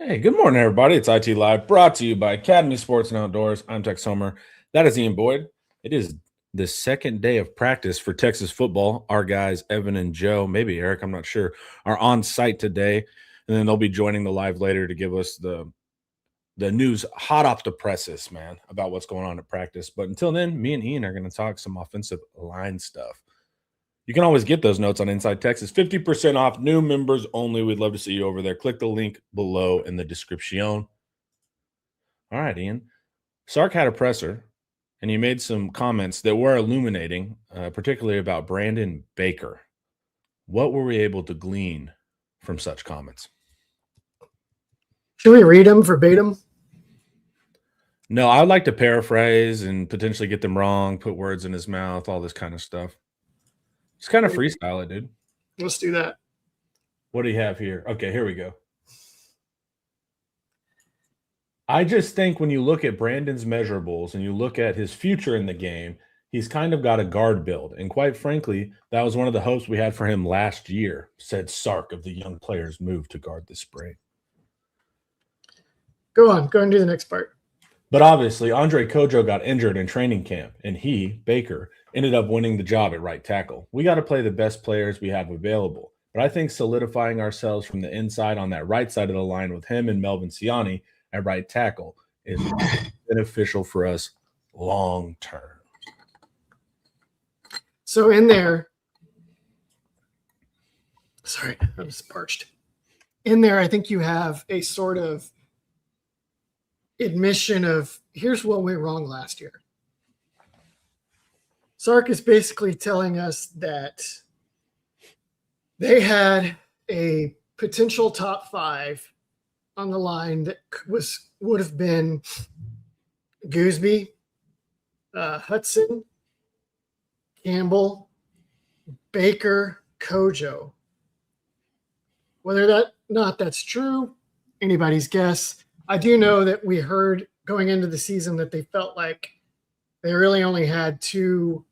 Hey, good morning, everybody. It's IT Live, brought to you by Academy Sports and Outdoors. I'm Tex Homer. That is Ian Boyd. It is the second day of practice for Texas football. Our guys, Evan and Joe, maybe Eric, I'm not sure, are on site today, and then they'll be joining the live later to give us the news hot off the presses, man, about what's going on at practice. But until then, me and Ian are going to talk some offensive line stuff. You can always get those notes on Inside Texas. 50% off, new members only. We'd love to see you over there. Click the link below in the description. All right, Ian. Sark had a presser, and he made some comments that were illuminating, particularly about Brandon Baker. What were we able to glean from such comments? Should we read them verbatim? No, I would like to paraphrase and potentially get them wrong, put words in his mouth, all this kind of stuff. Just kind of freestyle it, dude. Let's do that. What do you have here? Okay, here we go. I just think when you look at Brandon's measurables and you look at his future in the game, he's kind of got a guard build. And quite frankly, that was one of the hopes we had for him last year, said Sark of the young players move to guard the spring. Go on and do the next part. But obviously, Andre Kojo got injured in training camp, and he, Baker, ended up winning the job at right tackle. We got to play the best players we have available. But I think solidifying ourselves from the inside on that right side of the line with him and Melvin Siani at right tackle is beneficial for us long term. So in there, sorry, I'm just parched. In there, I think you have a sort of admission of here's what went wrong last year. Sark is basically telling us that they had a potential top five on the line that would have been Gooseby, Hudson, Campbell, Baker, Kojo. Whether that's true, anybody's guess. I do know that we heard going into the season that they felt like they really only had two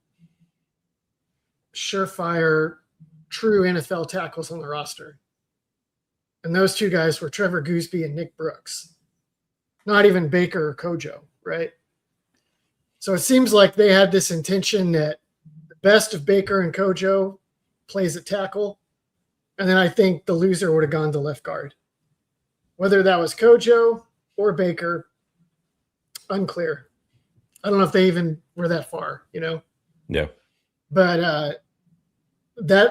surefire, true NFL tackles on the roster. And those two guys were Trevor Gooseby and Nick Brooks. Not even Baker or Kojo, right? So it seems like they had this intention that the best of Baker and Kojo plays at tackle. And then I think the loser would have gone to left guard. Whether that was Kojo or Baker, unclear. I don't know if they even were that far, Yeah. But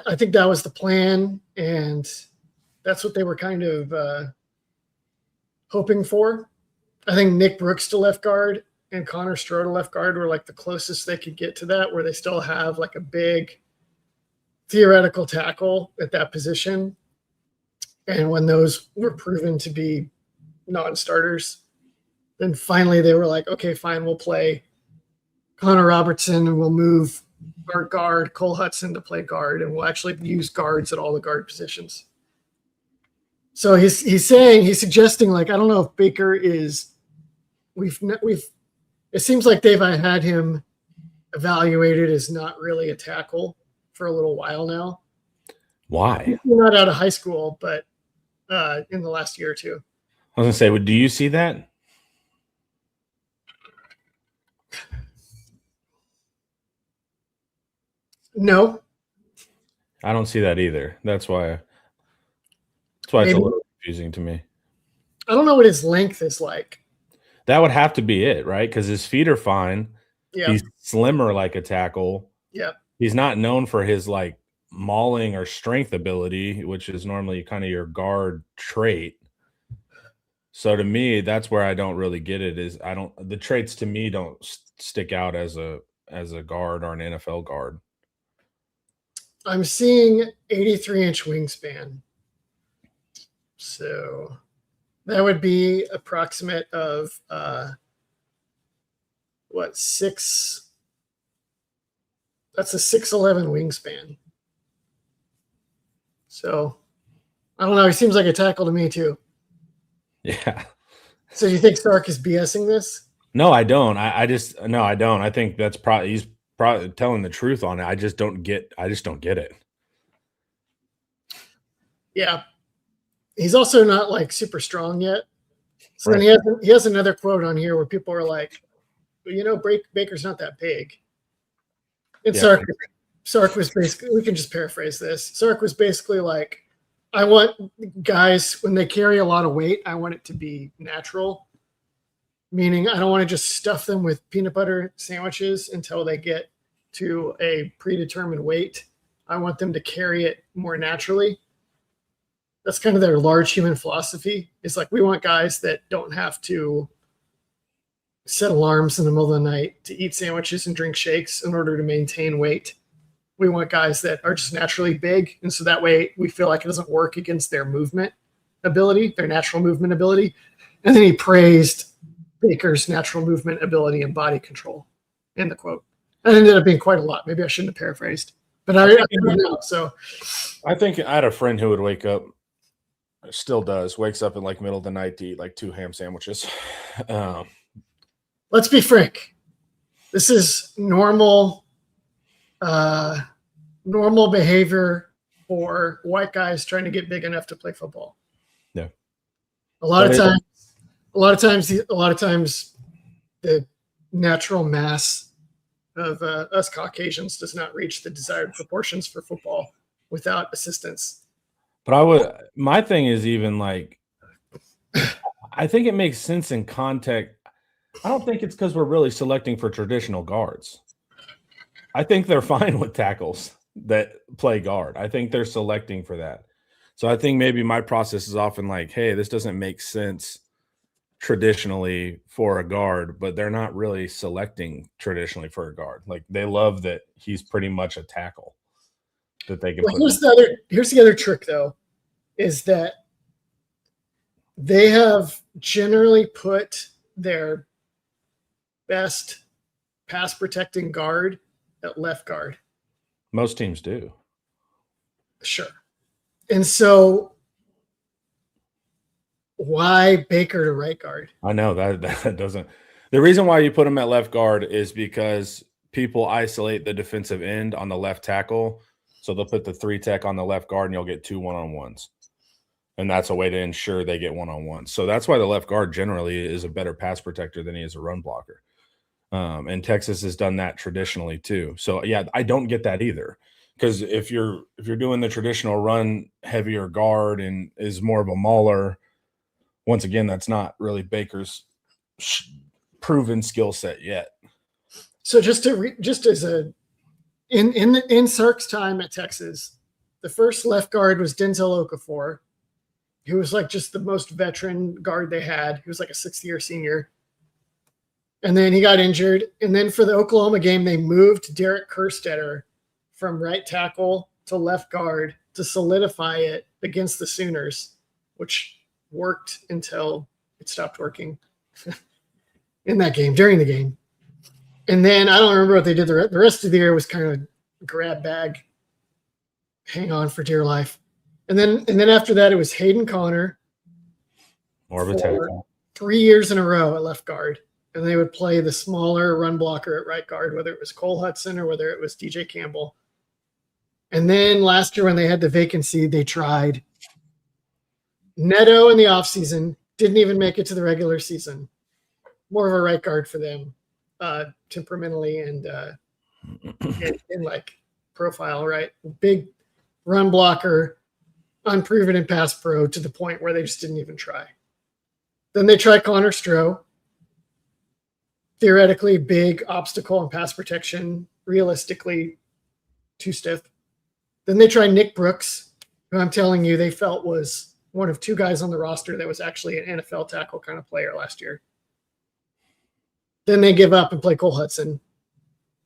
I think that was the plan, and that's what they were kind of hoping for. I think Nick Brooks to left guard and Connor Stroh to left guard were like the closest they could get to that, where they still have like a big theoretical tackle at that position. And when those were proven to be non-starters, then finally they were like, okay, fine, we'll play Connor Robertson and we'll move our guard, Cole Hudson, to play guard, and we'll actually use guards at all the guard positions. So he's suggesting, like, I don't know if Baker is, it seems like they've had him evaluated as not really a tackle for a little while now. Why? Not out of high school, but in the last year or two. I was going to say, do you see that? No. I don't see that either. That's why it's a little confusing to me. I don't know what his length is like. That would have to be it, right? Because his feet are fine. Yeah. He's slimmer like a tackle. Yeah. He's not known for his like mauling or strength ability, which is normally kind of your guard trait. So to me, that's where I don't really get it. The traits to me don't stick out as a guard or an NFL guard. I'm seeing 83-inch wingspan. So that would be approximate of six? That's a 6'11" wingspan. So I don't know. He seems like a tackle to me too. Yeah. So you think Sark is BSing this? No, I don't. I don't. I think that's he's probably telling the truth on it. I just don't get it. Yeah. He's also not like super strong yet. So then he has another quote on here where people are like, well, Baker's not that big. And Yeah. Sark was basically, we can just paraphrase this. Sark was basically like, I want guys, when they carry a lot of weight, I want it to be natural. Meaning I don't want to just stuff them with peanut butter sandwiches until they get to a predetermined weight. I want them to carry it more naturally. That's kind of their large human philosophy. It's like, we want guys that don't have to set alarms in the middle of the night to eat sandwiches and drink shakes in order to maintain weight. We want guys that are just naturally big. And so that way we feel like it doesn't work against their movement ability, their natural movement ability. And then he praised Baker's natural movement ability and body control in the quote. That ended up being quite a lot. Maybe I shouldn't have paraphrased, but I don't know. So I think I had a friend who would wake up, still does, wakes up in like middle of the night to eat like 2 ham sandwiches. Let's be frank. This is normal behavior for white guys trying to get big enough to play football. Yeah. A lot of times the natural mass of us Caucasians does not reach the desired proportions for football without assistance. But my thing is even like, I think it makes sense in context. I don't think it's because we're really selecting for traditional guards. I think they're fine with tackles that play guard. I think they're selecting for that. So I think maybe my process is often like, hey, this doesn't make sense traditionally for a guard, but they're not really selecting traditionally for a guard. Like, they love that he's pretty much a tackle that they can put. Here's the other trick, though, is that they have generally put their best pass protecting guard at left guard. Most teams do. Sure. And so why Baker to right guard? I know that doesn't. The reason why you put him at left guard is because people isolate the defensive end on the left tackle. So they'll put the 3 tech on the left guard and you'll get 2 1-on-1s. And that's a way to ensure they get 1-on-1s. So that's why the left guard generally is a better pass protector than he is a run blocker. And Texas has done that traditionally too. So yeah, I don't get that either. Because if you're doing the traditional run heavier guard and is more of a mauler, once again, that's not really Baker's proven skill set yet. So in Sark's time at Texas, the first left guard was Denzel Okafor, who was like just the most veteran guard they had. He was like a 6th-year senior. And then he got injured. And then for the Oklahoma game, they moved Derek Kerstetter from right tackle to left guard to solidify it against the Sooners, which worked until it stopped working in that game, during the game. And then I don't remember what they did. The rest of the year was kind of grab bag, hang on for dear life. And then after that, it was Hayden Connor. More of a tackle. 3 years in a row at left guard. And they would play the smaller run blocker at right guard, whether it was Cole Hudson or whether it was DJ Campbell. And then last year when they had the vacancy, they tried Neto in the offseason, didn't even make it to the regular season. More of a right guard for them, temperamentally and in like profile, right? Big run blocker, unproven in pass pro to the point where they just didn't even try. Then they tried Connor Stroh. Theoretically, big obstacle and pass protection, realistically too stiff. Then they tried Nick Brooks, who I'm telling you they felt was one of 2 guys on the roster that was actually an NFL tackle kind of player last year. Then they give up and play Cole Hudson.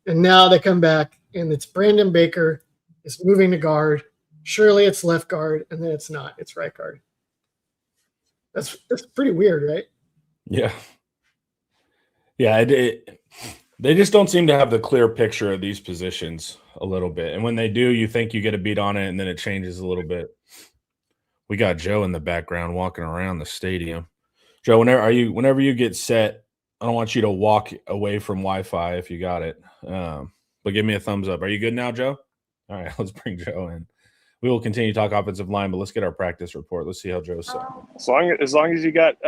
And now they come back, and it's Brandon Baker is moving to guard. Surely it's left guard, and then it's not. It's right guard. That's pretty weird, right? Yeah. Yeah, they just don't seem to have the clear picture of these positions a little bit. And when they do, you think you get a beat on it, and then it changes a little bit. We got Joe in the background walking around the stadium. Joe, whenever you get set, I don't want you to walk away from Wi-Fi if you got it. But give me a thumbs up. Are you good now, Joe? All right, let's bring Joe in. We will continue to talk offensive line, but let's get our practice report. Let's see how Joe's set. As long as you got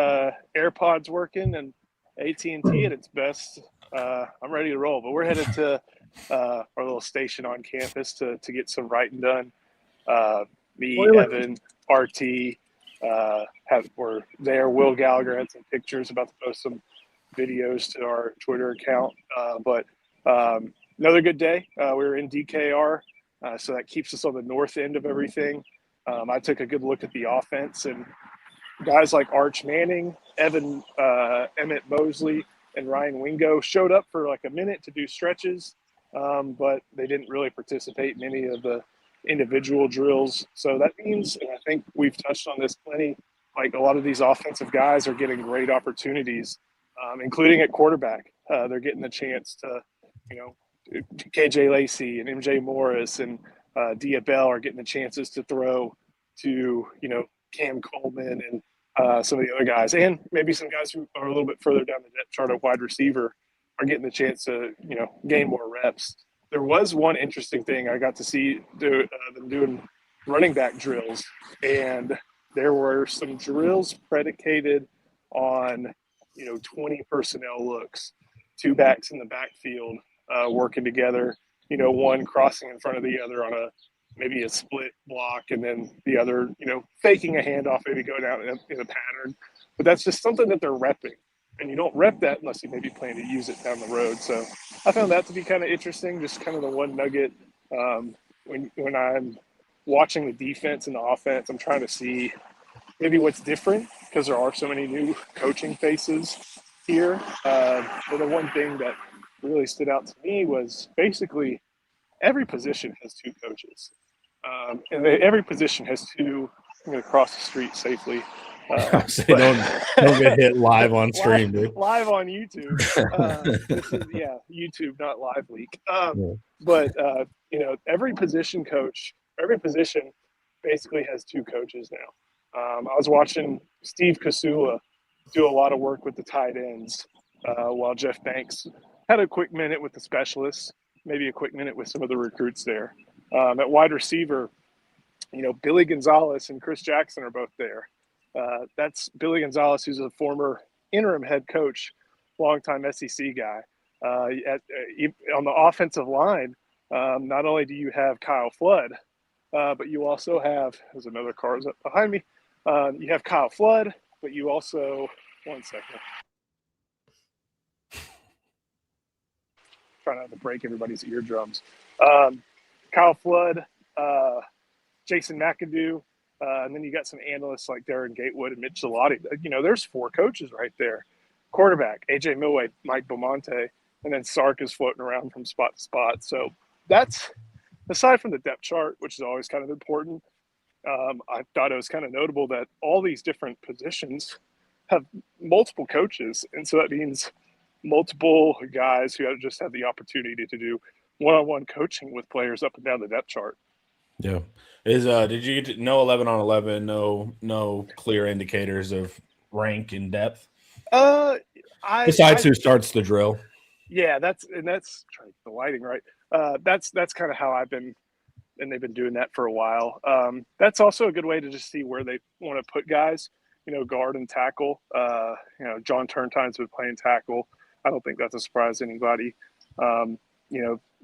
AirPods working and AT&T at its best, I'm ready to roll. But we're headed to our little station on campus to get some writing done. Me, Evan, RT, we're there. Will Gallagher had some pictures, about to post some videos to our Twitter account. But another good day. We were in DKR, so that keeps us on the north end of everything. I took a good look at the offense, and guys like Arch Manning, Emmett Mosley, and Ryan Wingo showed up for like a minute to do stretches, but they didn't really participate in any of the individual drills. So that means, and I think we've touched on this plenty, like a lot of these offensive guys are getting great opportunities, including at quarterback. They're getting the chance to, KJ Lacey and MJ Morris and Diabell are getting the chances to throw to, Cam Coleman and some of the other guys, and maybe some guys who are a little bit further down the depth chart at wide receiver are getting the chance to, gain more reps. There was one interesting thing I got to see them doing running back drills, and there were some drills predicated on, 20 personnel looks, two backs in the backfield working together, one crossing in front of the other on maybe a split block, and then the other, faking a handoff, maybe going out in a pattern. But that's just something that they're repping. And you don't rep that unless you maybe plan to use it down the road. So I found that to be kind of interesting, just kind of the one nugget. When I'm watching the defense and the offense, I'm trying to see maybe what's different, because there are so many new coaching faces here. But the one thing that really stood out to me was basically every position has two coaches. And every position has two cross the street safely. Don't get hit live on stream, dude. Live on YouTube. This is YouTube, not live leak. But every position coach, every position basically has two coaches now. I was watching Steve Kasula do a lot of work with the tight ends, while Jeff Banks had a quick minute with the specialists, maybe a quick minute with some of the recruits there. At wide receiver, Billy Gonzalez and Chris Jackson are both there. That's Billy Gonzalez, who's a former interim head coach, longtime SEC guy. On the offensive line, not only do you have Kyle Flood, but you also have, there's another car up behind me. You have Kyle Flood, but you also, one second. Trying not to break everybody's eardrums. Kyle Flood, Jason McAdoo, and then you got some analysts like Darren Gatewood and Mitch Zalotti. There's four coaches right there. Quarterback, AJ Milway, Mike Beaumonte, and then Sark is floating around from spot to spot. So that's, aside from the depth chart, which is always kind of important, I thought it was kind of notable that all these different positions have multiple coaches. And so that means multiple guys who just have the opportunity to do one-on-one coaching with players up and down the depth chart. Yeah. Did you get no 11 on 11, no clear indicators of rank and depth? Besides who starts the drill. Yeah, that's trying to get the lighting right. That's kind of how I've been, and they've been doing that for a while. That's also a good way to just see where they want to put guys, guard and tackle. John Turntime's been playing tackle. I don't think that's a surprise to anybody. Dylan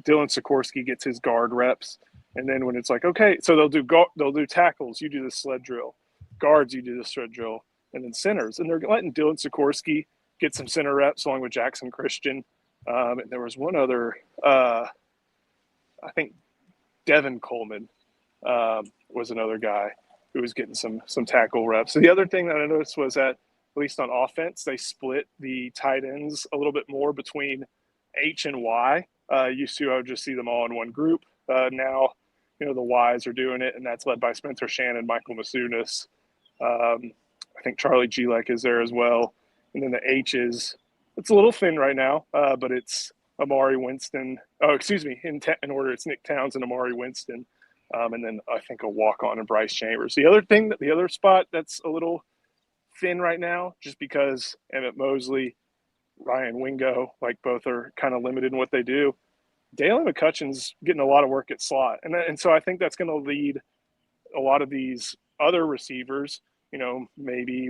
Sikorsky gets his guard reps. And then when it's like, okay, so they'll do tackles, you do the sled drill. Guards, you do the sled drill. And then centers. And they're letting Dylan Sikorsky get some center reps along with Jackson Christian. And there was one other, I think Devin Coleman was another guy who was getting some tackle reps. So the other thing that I noticed was that, at least on offense, they split the tight ends a little bit more between H and Y. Used to, I would just see them all in one group. Now, the Ys are doing it, and that's led by Spencer Shannon, Michael Masunas. I think Charlie Gilek is there as well. And then the H's, it's a little thin right now, but it's Amari Winston. Oh, excuse me. In order, it's Nick Towns and Amari Winston. And then I think a walk-on and Bryce Chambers. The other spot that's a little thin right now, just because Emmett Mosley, Ryan Wingo, like both are kind of limited in what they do. Dalen McCutcheon's getting a lot of work at slot. And so I think that's going to lead a lot of these other receivers, maybe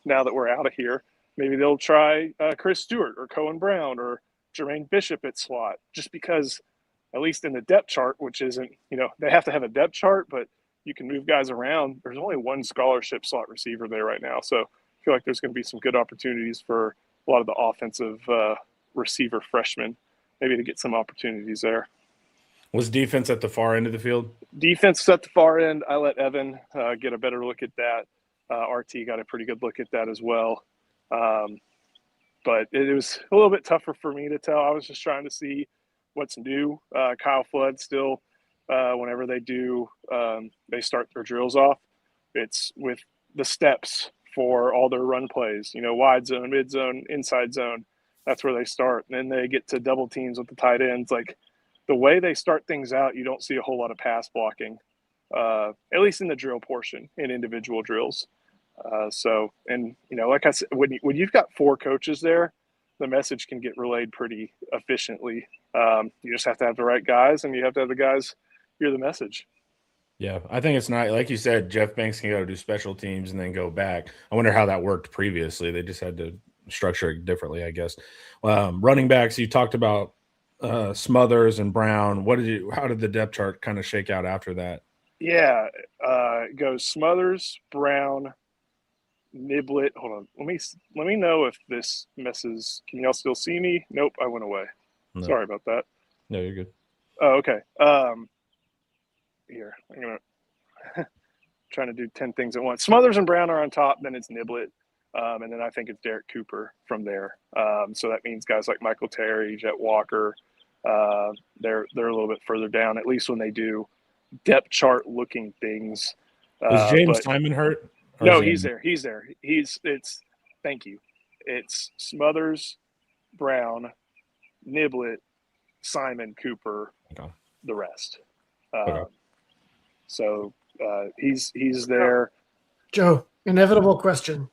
now that we're out of here, maybe they'll try Chris Stewart or Cohen Brown or Jermaine Bishop at slot, just because at least in the depth chart, which isn't, they have to have a depth chart, but you can move guys around. There's only one scholarship slot receiver there right now. So I feel like there's going to be some good opportunities for a lot of the offensive receiver freshmen, maybe to get some opportunities there. Was defense at the far end of the field? Defense at the far end. I let Evan get a better look at that. RT got a pretty good look at that as well. But it was a little bit tougher for me to tell. I was just trying to see what's new. Kyle Flood still, whenever they start their drills off, it's with the steps for all their run plays, wide zone, mid zone, inside zone. That's where they start. And then they get to double teams with the tight ends. Like, the way they start things out, you don't see a whole lot of pass blocking, at least in the drill portion, in individual drills. Like I said, when you've got 4 coaches there, the message can get relayed pretty efficiently. You just have to have the right guys, and you have to have the guys hear the message. Yeah, I think it's not, like you said, Jeff Banks can go do special teams and then go back. I wonder how that worked previously. They just had to structure it differently, I guess. Running backs, you talked about Smothers and Brown. How did the depth chart kind of shake out after that? Yeah, it goes Smothers, Brown, Niblet. Hold on, let me know if this messes. Can y'all still see me? Nope, I went away. No. Sorry about that. No, you're good. Oh, okay. Here, I'm gonna trying to do 10 things at once. Smothers and Brown are on top. Then it's Niblet, and then I think it's Derek Cooper from there. So that means guys like Michael Terry, Jet Walker. They're a little bit further down, at least when they do depth chart looking things. Was James Simon hurt? No, he's there. Thank you. It's Smothers, Brown, Niblet, Simon, Cooper, okay. The rest. Okay. So he's there. Joe, inevitable question.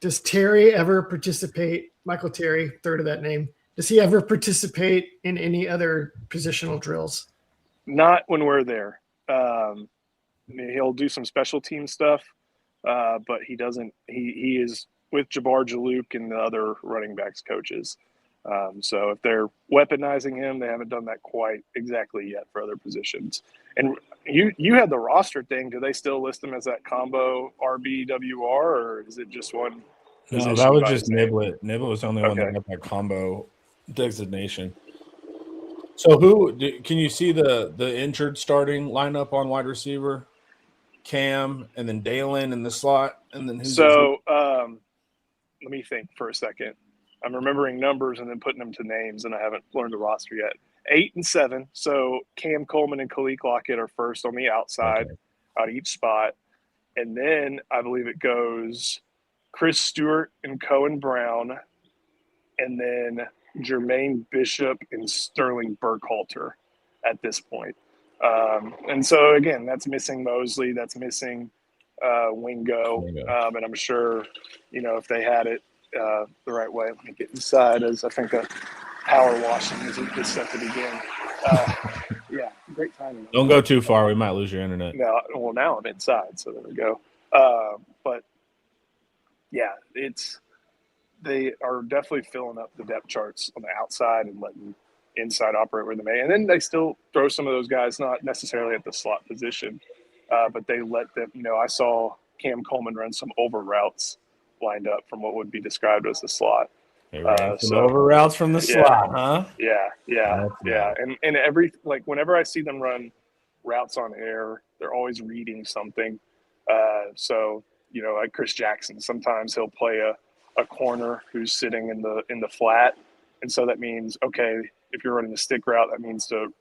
Does Terry ever participate, Michael Terry, third of that name, does he ever participate in any other positional drills? Not when we're there. He'll do some special team stuff, but he doesn't. He is with Jabbar Jalouk and the other running backs coaches. So if they're weaponizing him, they haven't done that quite exactly yet for other positions. And you had the roster thing. Do they still list them as that combo RBWR, or is it just one? No, that was just Niblet. Niblet was the only one that got that combo designation. So can you see the injured starting lineup on wide receiver? Cam and then Dalen in the slot, and then who's let me think for a second. I'm remembering numbers and then putting them to names, and I haven't learned the roster yet. 8 and 7. So Cam Coleman and Khalil Lockett are first on the outside, out of each spot. And then I believe it goes Chris Stewart and Cohen Brown, and then Jermaine Bishop and Sterling Burkhalter at this point. And so, again, that's missing Mosley. That's missing Wingo. And I'm sure, if they had it the right way, let me get inside as I think the power washing is set to begin. Yeah, great timing. Don't go too far. We might lose your internet. No, well, now I'm inside, so there we go. But, yeah, they are definitely filling up the depth charts on the outside and letting inside operate where they may. And then they still throw some of those guys, not necessarily at the slot position, but they let them, I saw Cam Coleman run some over routes lined up from what would be described as the slot. Over routes from the slot, huh? Yeah. And whenever I see them run routes on air, they're always reading something. Like Chris Jackson, sometimes he'll play a corner who's sitting in the flat. And so that means, okay, if you're running the stick route, that means to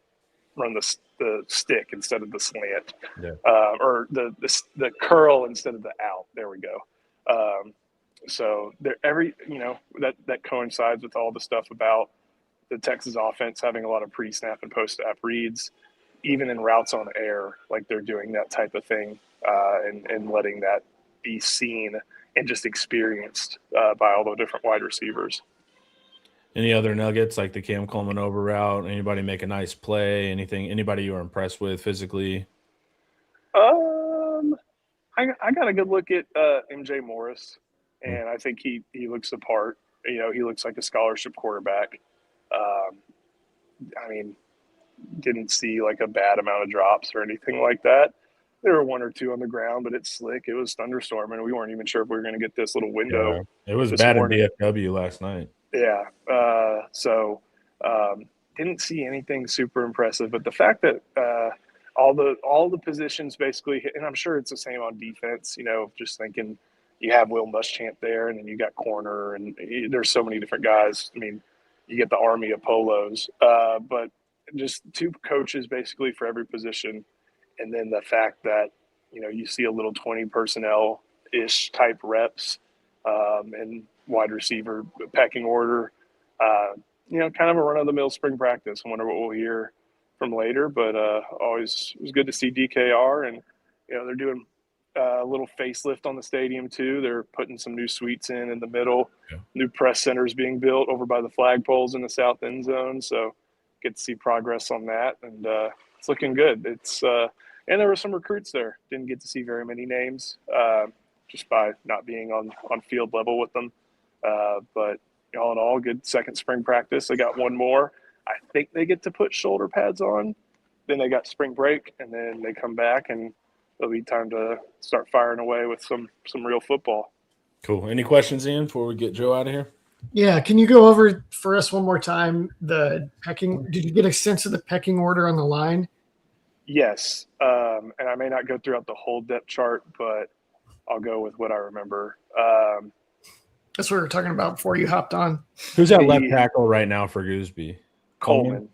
run the stick instead of the slant, or the curl instead of the out. There we go. So that coincides with all the stuff about the Texas offense having a lot of pre-snap and post-snap reads, even in routes on air, like they're doing that type of thing, and letting that be seen and just experienced by all the different wide receivers. Any other nuggets like the Cam Coleman over route? Anybody make a nice play? Anybody you were impressed with physically? I got a good look at MJ Morris, and I think he looks the part. He looks like a scholarship quarterback. Um, I mean, didn't see like a bad amount of drops or anything like that. There were one or two on the ground, but it's slick. It was thunderstorming. We weren't even sure if we were going to get this little window. Yeah, it was this bad morning. in DFW last night. Yeah. Didn't see anything super impressive, but the fact that all the positions basically, and I'm sure it's the same on defense. Just thinking you have Will Muschamp there, and then you got corner, and there's so many different guys. I mean, you get the army of polos, but just two coaches basically for every position, and then the fact that you see a little 20 personnel ish type reps and wide receiver pecking order. Kind of a run-of-the-mill spring practice. I wonder what we'll hear from later, but always it was good to see DKR, and they're doing a little facelift on the stadium too. They're putting some new suites in the middle. Yeah. New press centers being built over by the flagpoles in the south end zone, so get to see progress on that, and it's looking good. And there were some recruits there. Didn't get to see very many names just by not being on field level with them, but all in all, good second spring practice. They got one more. I think they get to put shoulder pads on. Then they got spring break, and then they come back, and it'll be time to start firing away with some real football. Cool. Any questions, Ian, before we get Joe out of here? Yeah. Can you go over for us one more time the pecking? Did you get a sense of the pecking order on the line? Yes. And I may not go throughout the whole depth chart, but I'll go with what I remember. That's what we were talking about before you hopped on. Who's at left tackle right now for Gooseby? Coleman.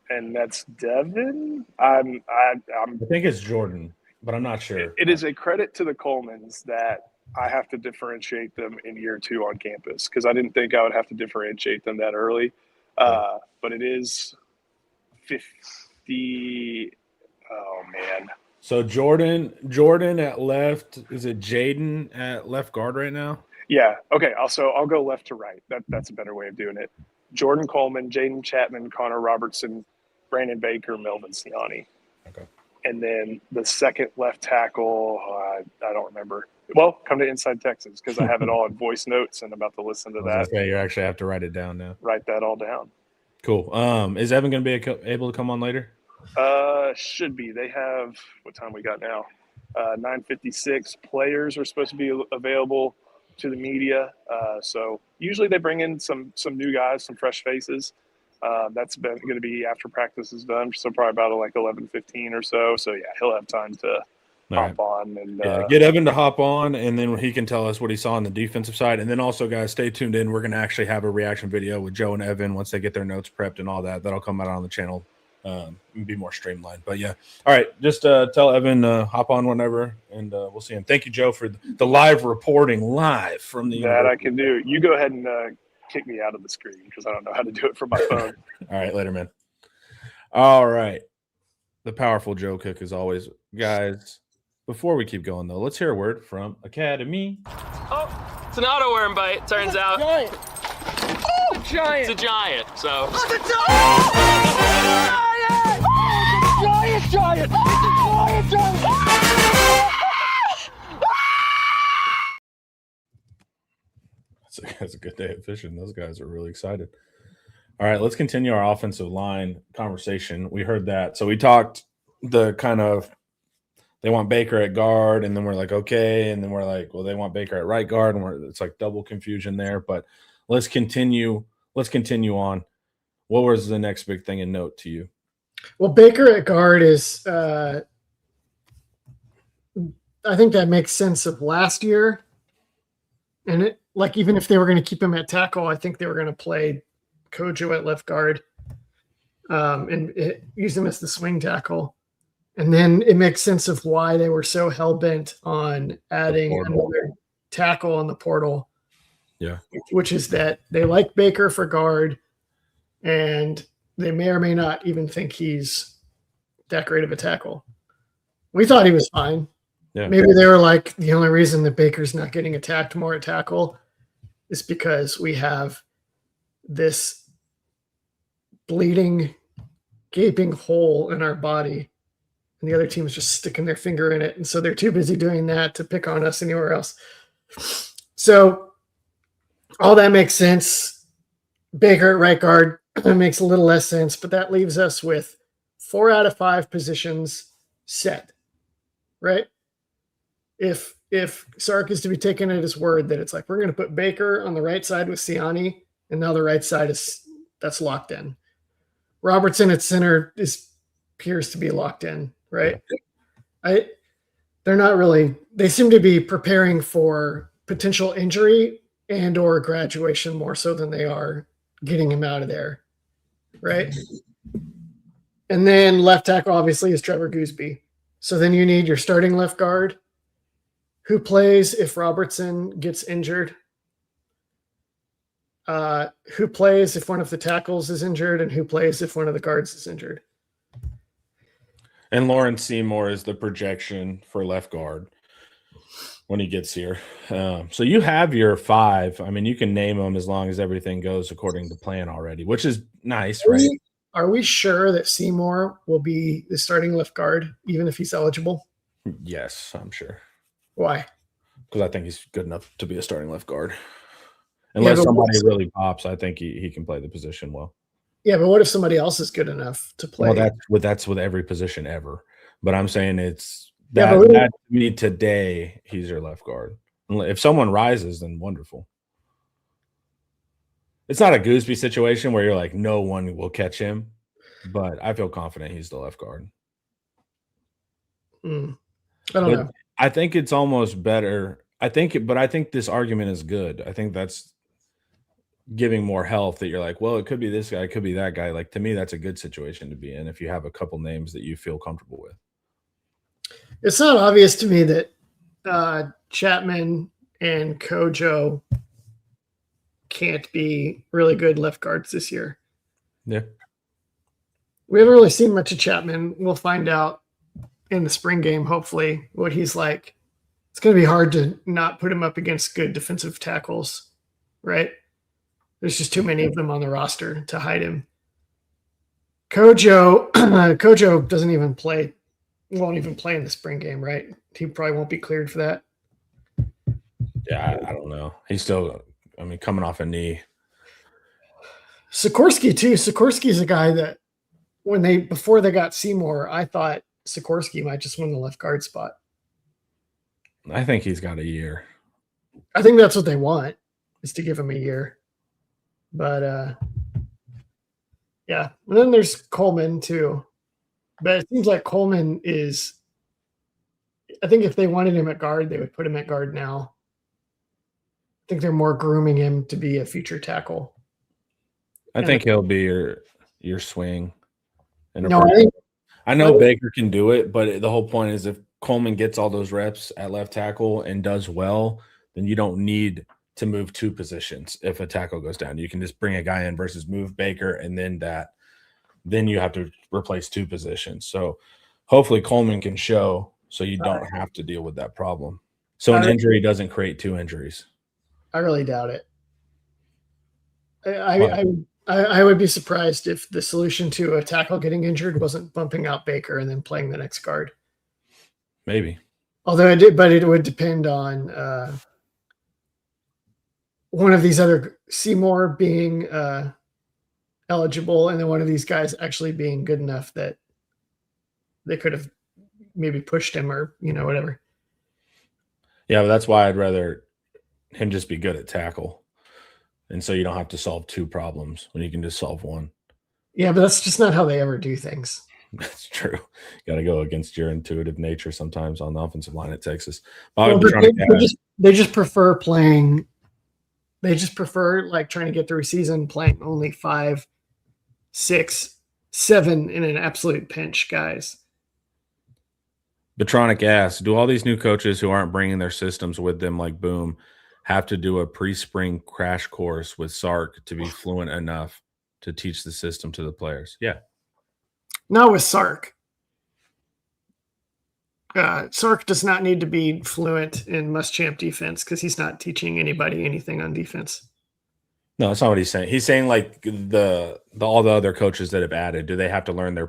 And that's Devin. I think it's Jordan, but I'm not sure. It is a credit to the Colemans that I have to differentiate them in year 2 on campus, because I didn't think I would have to differentiate them that early. But it is 50. Oh, man. So Jordan at left. Is it Jaden at left guard right now? Yeah. Okay. I'll go left to right. That's a better way of doing it. Jordan Coleman, Jaden Chapman, Connor Robertson, Brandon Baker, Melvin Siani. Okay. And then the second left tackle, I don't remember. Well, come to Inside Texas, because I have it all in voice notes and about to listen to that. Okay, you actually have to write it down now. Write that all down. Cool. Is Evan going to be able to come on later? Should be. They have, what time we got now? 9:56. Players are supposed to be available to the media. So usually they bring in some new guys, some fresh faces. That's going to be after practice is done, so probably about like 11:15 or so. So yeah, he'll have time to hop on and get Evan to hop on, and then he can tell us what he saw on the defensive side. And then also, guys, stay tuned in. We're going to actually have a reaction video with Joe and Evan once they get their notes prepped and all that. That'll come out on the channel and be more streamlined. But yeah, all right, just tell Evan hop on whenever, and we'll see him. Thank you, Joe, for the live reporting live from the that I can do. You go ahead and kick me out of the screen, because I don't know how to do it from my phone. All right, later, man. All right, the powerful Joe Cook as always, guys. Before we keep going though, let's hear a word from Academy. Oh, it's an auto worm bite. Turns out. Giant. Oh, giant. It's a giant. So. Oh, it's a giant! Oh, it's a giant! It's a giant! That's a good day of fishing. Those guys are really excited. All right, let's continue our offensive line conversation. We heard that. So we talked the kind of they want Baker at guard, and then we're like, okay, and then we're like, well, they want Baker at right guard, and it's like double confusion there. But let's continue on. What was the next big thing in note to you? Well, Baker at guard is I think that makes sense of last year. And it, like, even if they were going to keep him at tackle, I think they were going to play Kojo at left guard and use him as the swing tackle. And then it makes sense of why they were so hell-bent on adding another tackle on the portal. Yeah. Which is that they like Baker for guard, and they may or may not even think he's that great of a tackle. We thought he was fine. Yeah. Maybe they were like, the only reason that Baker's not getting attacked more at tackle is because we have this bleeding, gaping hole in our body. and the other team is just sticking their finger in it. And so they're too busy doing that to pick on us anywhere else. So all that makes sense. Baker at right guard makes a little less sense, but that leaves us with 4 out of 5 positions set, right? If Sark is to be taken at his word that it's like, we're going to put Baker on the right side with Siani, and now the right side that's locked in. Robertson at center appears to be locked in, right? They're not really, they seem to be preparing for potential injury and or graduation more so than they are getting him out of there, right? And then left tackle obviously is Trevor Gooseby. So then you need your starting left guard. Who plays if Robertson gets injured? Who plays if one of the tackles is injured, and who plays if one of the guards is injured? And Lawrence Seymour is the projection for left guard when he gets here. So you have your 5. I mean, you can name them as long as everything goes according to plan already, which is nice, right? Are we sure that Seymour will be the starting left guard, even if he's eligible? Yes, I'm sure. Why? Because I think he's good enough to be a starting left guard. Unless somebody really pops, I think he can play the position well. Yeah, but what if somebody else is good enough to play? Well, that's with every position ever. But I'm saying it's that to me today, he's your left guard. If someone rises, then wonderful. It's not a Gooseby situation where you're like, no one will catch him, but I feel confident he's the left guard. I don't know. I think it's almost better. I think this argument is good. I think that's giving more health that you're like, well, it could be this guy, it could be that guy. Like, to me, that's a good situation to be in if you have a couple names that you feel comfortable with. It's not obvious to me that Chapman and Kojo can't be really good left guards this year. Yeah. We haven't really seen much of Chapman. We'll find out in the spring game, hopefully, what he's like. It's going to be hard to not put him up against good defensive tackles, right? There's just too many of them on the roster to hide him. Kojo doesn't even play, won't even play in the spring game, right? He probably won't be cleared for that. Yeah, I don't know. He's still, coming off a knee. Sikorsky, too. Sikorsky's a guy that before they got Seymour, I thought Sikorsky might just win the left guard spot. I think he's got a year. I think that's what they want, is to give him a year. But, yeah. And then there's Coleman, too. But it seems like Coleman is – I think if they wanted him at guard, they would put him at guard now. I think they're more grooming him to be a future tackle. I think he'll be your swing. I know Baker can do it, but the whole point is if Coleman gets all those reps at left tackle and does well, then you don't need to move 2 positions if a tackle goes down. You can just bring a guy in versus move Baker, and then you have to replace 2 positions. So hopefully Coleman can show so you don't have to deal with that problem. So an injury doesn't create 2 injuries. I really doubt it. I would be surprised if the solution to a tackle getting injured wasn't bumping out Baker and then playing the next guard. Maybe. Although it would depend on one of these other Seymour being eligible, and then one of these guys actually being good enough that they could have maybe pushed him or whatever. Yeah, but that's why I'd rather him just be good at tackle. And so you don't have to solve 2 problems when you can just solve 1. Yeah, but that's just not how they ever do things. That's true. You got to go against your intuitive nature sometimes on the offensive line at Texas. They just prefer playing. They just prefer trying to get through a season playing only 5, 6, 7 in an absolute pinch, guys. Betronic asks, do all these new coaches who aren't bringing their systems with them like Boom have to do a pre-spring crash course with Sark to be fluent enough to teach the system to the players? Yeah. Not with Sark. Sark does not need to be fluent in Muschamp defense because he's not teaching anybody anything on defense. No, that's not what he's saying. He's saying all the other coaches that have added, do they have to learn their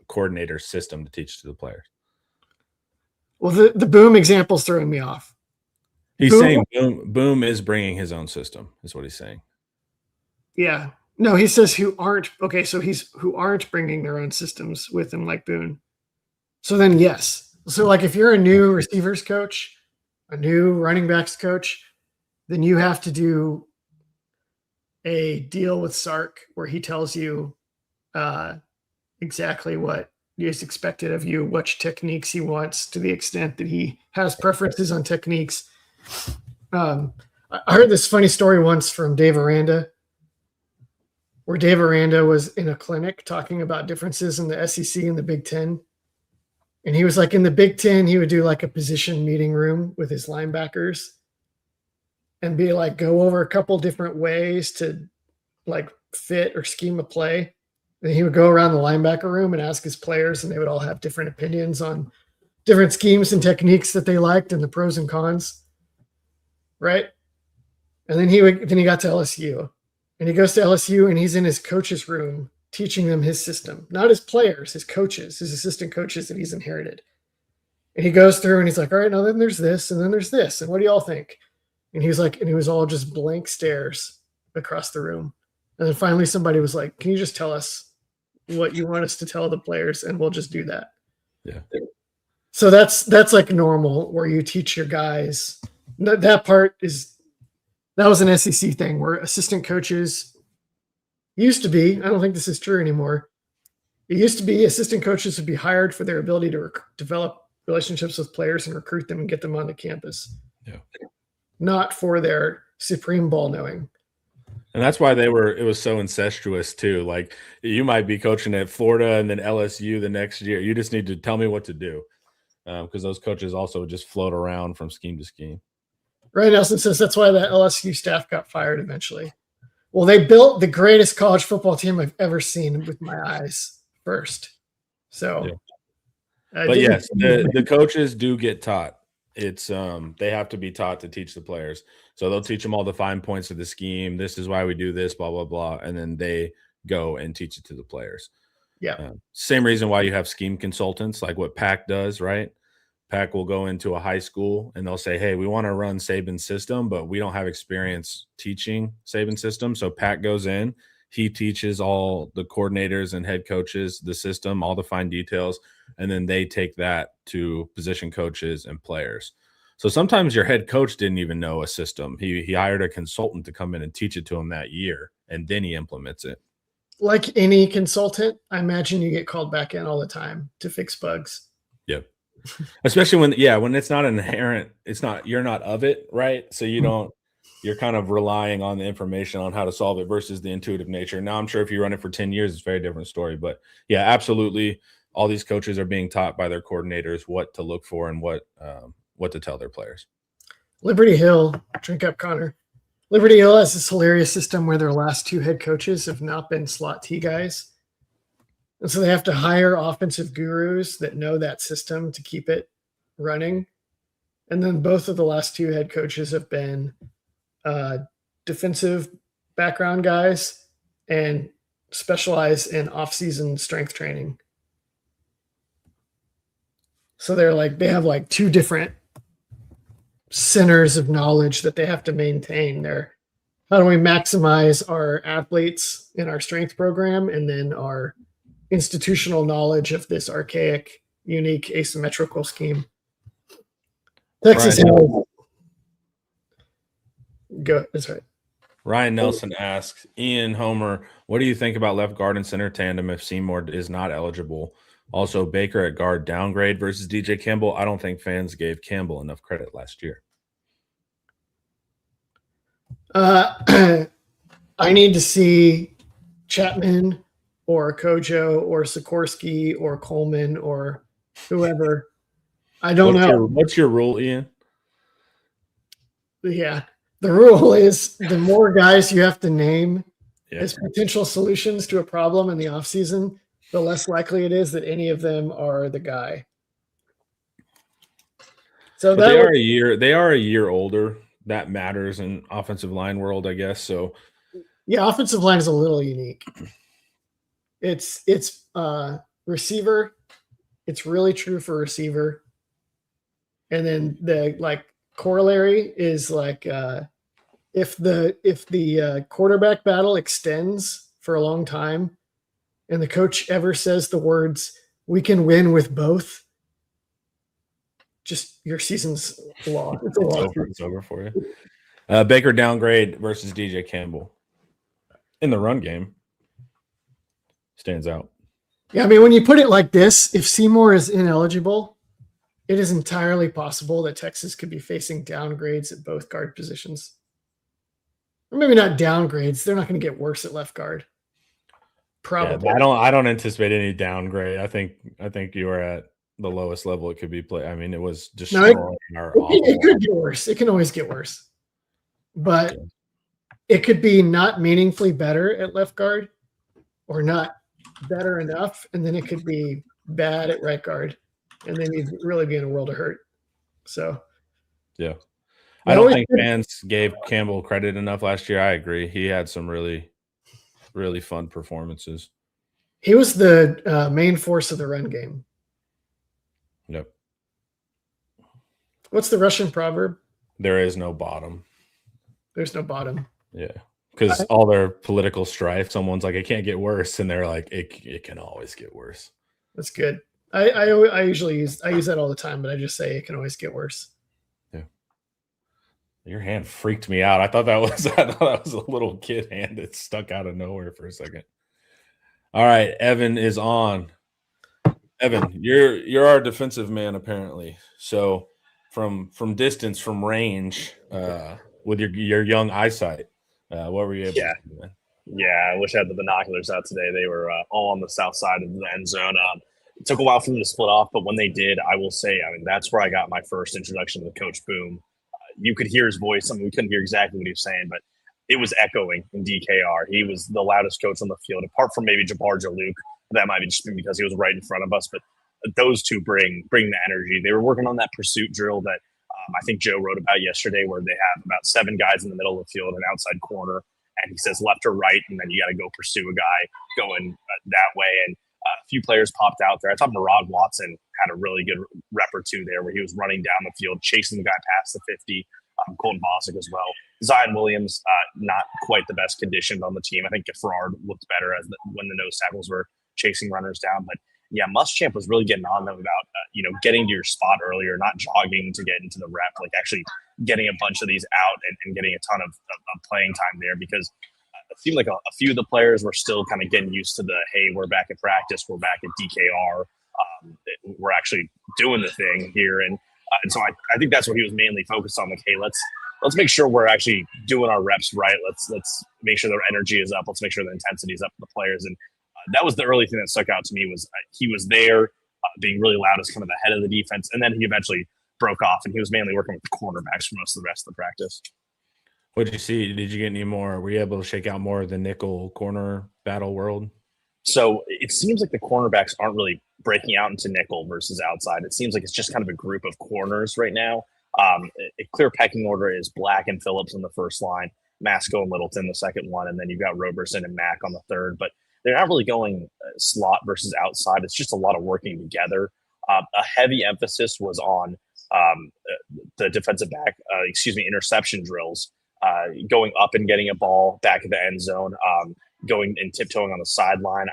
coordinator's system to teach to the players. Well, the Boom example's throwing me off. He's saying Boom is bringing his own system, is what he's saying. Yeah. No, he says who aren't. Okay, so who aren't bringing their own systems with him like Boone. So then, yes. So like if you're a new receivers coach, a new running backs coach, then you have to do a deal with Sark where he tells you exactly what is expected of you, which techniques he wants, to the extent that he has preferences on techniques. I heard this funny story once from Dave Aranda, where Dave Aranda was in a clinic talking about differences in the SEC and the Big Ten. And he was like, in the Big Ten, he would do like a position meeting room with his linebackers and be like, go over a couple different ways to like fit or scheme a play. And he would go around the linebacker room and ask his players, and they would all have different opinions on different schemes and techniques that they liked and the pros and cons. Right. And then he got to LSU, and he goes to LSU and he's in his coach's room teaching them his system, not his players, his coaches, his assistant coaches that he's inherited. And he goes through and he's like, all right, now then there's this, and then there's this. And what do y'all think? And he was like, and it was all just blank stares across the room. And then finally somebody was like, can you just tell us what you want us to tell the players, and we'll just do that. Yeah. So that's like normal, where you teach your guys. That was an SEC thing where assistant coaches used to be, I don't think this is true anymore. It used to be assistant coaches would be hired for their ability to develop relationships with players and recruit them and get them onto campus. Yeah. Not for their supreme ball knowing. And that's why it was so incestuous too. Like, you might be coaching at Florida and then LSU the next year. You just need to tell me what to do. Because those coaches also just float around from scheme to scheme. Ryan Nelson says that's why the LSU staff got fired eventually. Well, they built the greatest college football team I've ever seen with my eyes first. So, yeah. But yes, the coaches do get taught. It's they have to be taught to teach the players. So they'll teach them all the fine points of the scheme. This is why we do this, blah, blah, blah. And then they go and teach it to the players. Yeah. Same reason why you have scheme consultants, like what PAC does, right? PAC will go into a high school and they'll say, hey, we want to run Saban's system, but we don't have experience teaching Saban's system. So PAC goes in, he teaches all the coordinators and head coaches the system, all the fine details, and then they take that to position coaches and players. So sometimes your head coach didn't even know a system. He hired a consultant to come in and teach it to him that year, and then he implements it. Like any consultant, I imagine you get called back in all the time to fix bugs. Yep. Especially when it's not inherent, you're not of it, right? So you're kind of relying on the information on how to solve it versus the intuitive nature. Now, I'm sure if you run it for 10 years, it's a very different story. But yeah, absolutely. All these coaches are being taught by their coordinators what to look for and what to tell their players. Liberty Hill, drink up, Connor. Liberty Hill has this hilarious system where their last two head coaches have not been slot T guys. And so they have to hire offensive gurus that know that system to keep it running. And then both of the last two head coaches have been defensive background guys and specialize in off-season strength training. So they have like two different centers of knowledge that they have to maintain. How do we maximize our athletes in our strength program, and then our institutional knowledge of this archaic, unique, asymmetrical scheme. Texas Hill. Go. That's right. Ryan Nelson asks, Ian Homer, what do you think about left guard and center tandem if Seymour is not eligible? Also, Baker at guard downgrade versus DJ Campbell. I don't think fans gave Campbell enough credit last year. I need to see Chapman or Kojo or Sikorsky or Coleman or whoever. I don't know. What's your rule, Ian? Yeah. The rule is the more guys you have to name as potential solutions to a problem in the offseason, the less likely it is that any of them are the guy. So they are a year older. That matters in offensive line world, I guess. So yeah, offensive line is a little unique. It's receiver, it's really true for receiver. And then the corollary is if the quarterback battle extends for a long time and the coach ever says the words, "We can win with both," just your season's lost. It's over for you. Baker downgrade versus DJ Campbell in the run game stands out. Yeah, I mean, when you put it like this, if Seymour is ineligible, it is entirely possible that Texas could be facing downgrades at both guard positions. Or maybe not downgrades. They're not going to get worse at left guard. Probably. Yeah, I don't anticipate any downgrade. I think you are at the lowest level it could be played. I mean, it was destroying our it could get worse. It can always get worse. But it could be not meaningfully better at left guard or not better enough, and then it could be bad at right guard, and then you'd really be in a world of hurt. So, yeah. I don't think fans gave Campbell credit enough last year. I agree. He had some really, really fun performances. He was the main force of the run game. Yep. What's the Russian proverb? There is no bottom. There's no bottom. Yeah. Because all their political strife, someone's like, it can't get worse. And they're like, it can always get worse. That's good. I usually use that all the time, but I just say it can always get worse. Yeah. Your hand freaked me out. I thought that was a little kid hand that stuck out of nowhere for a second. All right, Evan is on. Evan, you're our defensive man apparently. So from distance, from range, with your young eyesight, what were you able to do, man? Yeah, I wish I had the binoculars out today. They were all on the south side of the end zone. It took a while for them to split off, but when they did, I will say, I mean, that's where I got my first introduction to Coach Boom. You could hear his voice. I mean, we couldn't hear exactly what he was saying, but it was echoing in DKR. He was the loudest coach on the field, apart from maybe Jabbar Jalouk. That might be just because he was right in front of us, but those two bring the energy. They were working on that pursuit drill that I think Joe wrote about yesterday, where they have about 7 guys in the middle of the field, an outside corner, and he says left or right, and then you got to go pursue a guy going that way. And a few players popped out there. I thought Murad Watson had a really good rep or two there, where he was running down the field, chasing the guy past the 50. Colton Bostic as well. Zion Williams, not quite the best conditioned on the team. I think Gerard looked better when the nose tackles were chasing runners down. But yeah, Muschamp was really getting on them about getting to your spot earlier, not jogging to get into the rep, like actually getting a bunch of these out and getting a ton of playing time there, because it seemed like a few of the players were still kind of getting used to the, hey, we're back at practice, we're back at DKR, we're actually doing the thing here. And so I think that's what he was mainly focused on. Like, hey, let's make sure we're actually doing our reps right. Let's make sure their energy is up. Let's make sure the intensity is up for the players. And that was the early thing that stuck out to me, was he was there being really loud as kind of the head of the defense. And then he eventually broke off, and he was mainly working with the cornerbacks for most of the rest of the practice. What did you see? Did you get any more? Were you able to shake out more of the nickel corner battle world? So it seems like the cornerbacks aren't really breaking out into nickel versus outside. It seems like it's just kind of a group of corners right now. A clear pecking order is Black and Phillips on the first line, Masco and Littleton the second one, and then you've got Roberson and Mack on the third. But they're not really going slot versus outside. It's just a lot of working together. A heavy emphasis was on the defensive back, interception drills, going up and getting a ball back at the end zone, going and tiptoeing on the sideline.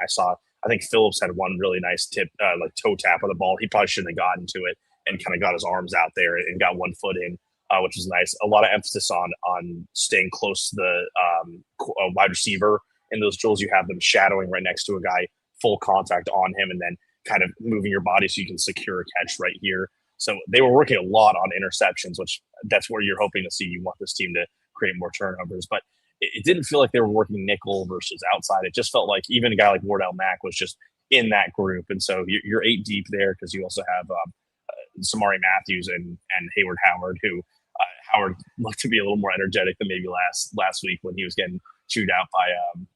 I think Phillips had one really nice toe tap of the ball. He probably shouldn't have gotten to it, and kind of got his arms out there and got 1 foot in, which was nice. A lot of emphasis on staying close to the wide receiver. In those drills, you have them shadowing right next to a guy, full contact on him, and then kind of moving your body so you can secure a catch right here. So they were working a lot on interceptions, which that's where you're hoping to see. You want this team to create more turnovers, but it didn't feel like they were working nickel versus outside. It just felt like even a guy like Wardell Mack was just in that group. And so you're 8 deep there, because you also have Samari Matthews and Hayward Howard, who Howard looked to be a little more energetic than maybe last week when he was getting chewed out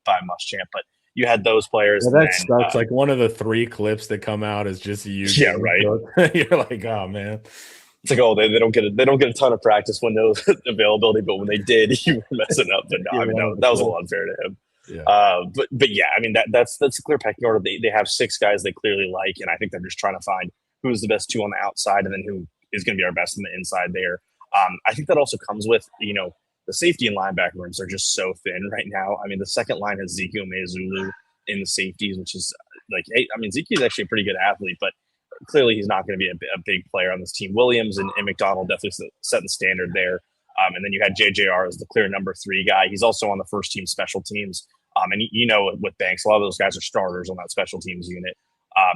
by Muschamp. But you had those players. Yeah, that sucks. Like one of the 3 clips that come out is just you. Yeah, right. You're like, oh man. It's like, oh, they don't get a ton of practice window availability, but when they did, you were messing up. But no, I mean, that was a little unfair to him. Yeah. But yeah, I mean that's a clear pecking order. They have 6 guys they clearly like, and I think they're just trying to find who's the best 2 on the outside, and then who is going to be our best on the inside there. I think that also comes with the safety and linebacker rooms are just so thin right now. I mean, the second line has Zeke Umeazulu in the safeties, which is like, hey, I mean, Zeke is actually a pretty good athlete, but clearly he's not going to be a big player on this team. Williams and McDonald definitely set the standard there. And then you had JJR as the clear number 3 guy. He's also on the first team special teams. And with Banks, a lot of those guys are starters on that special teams unit.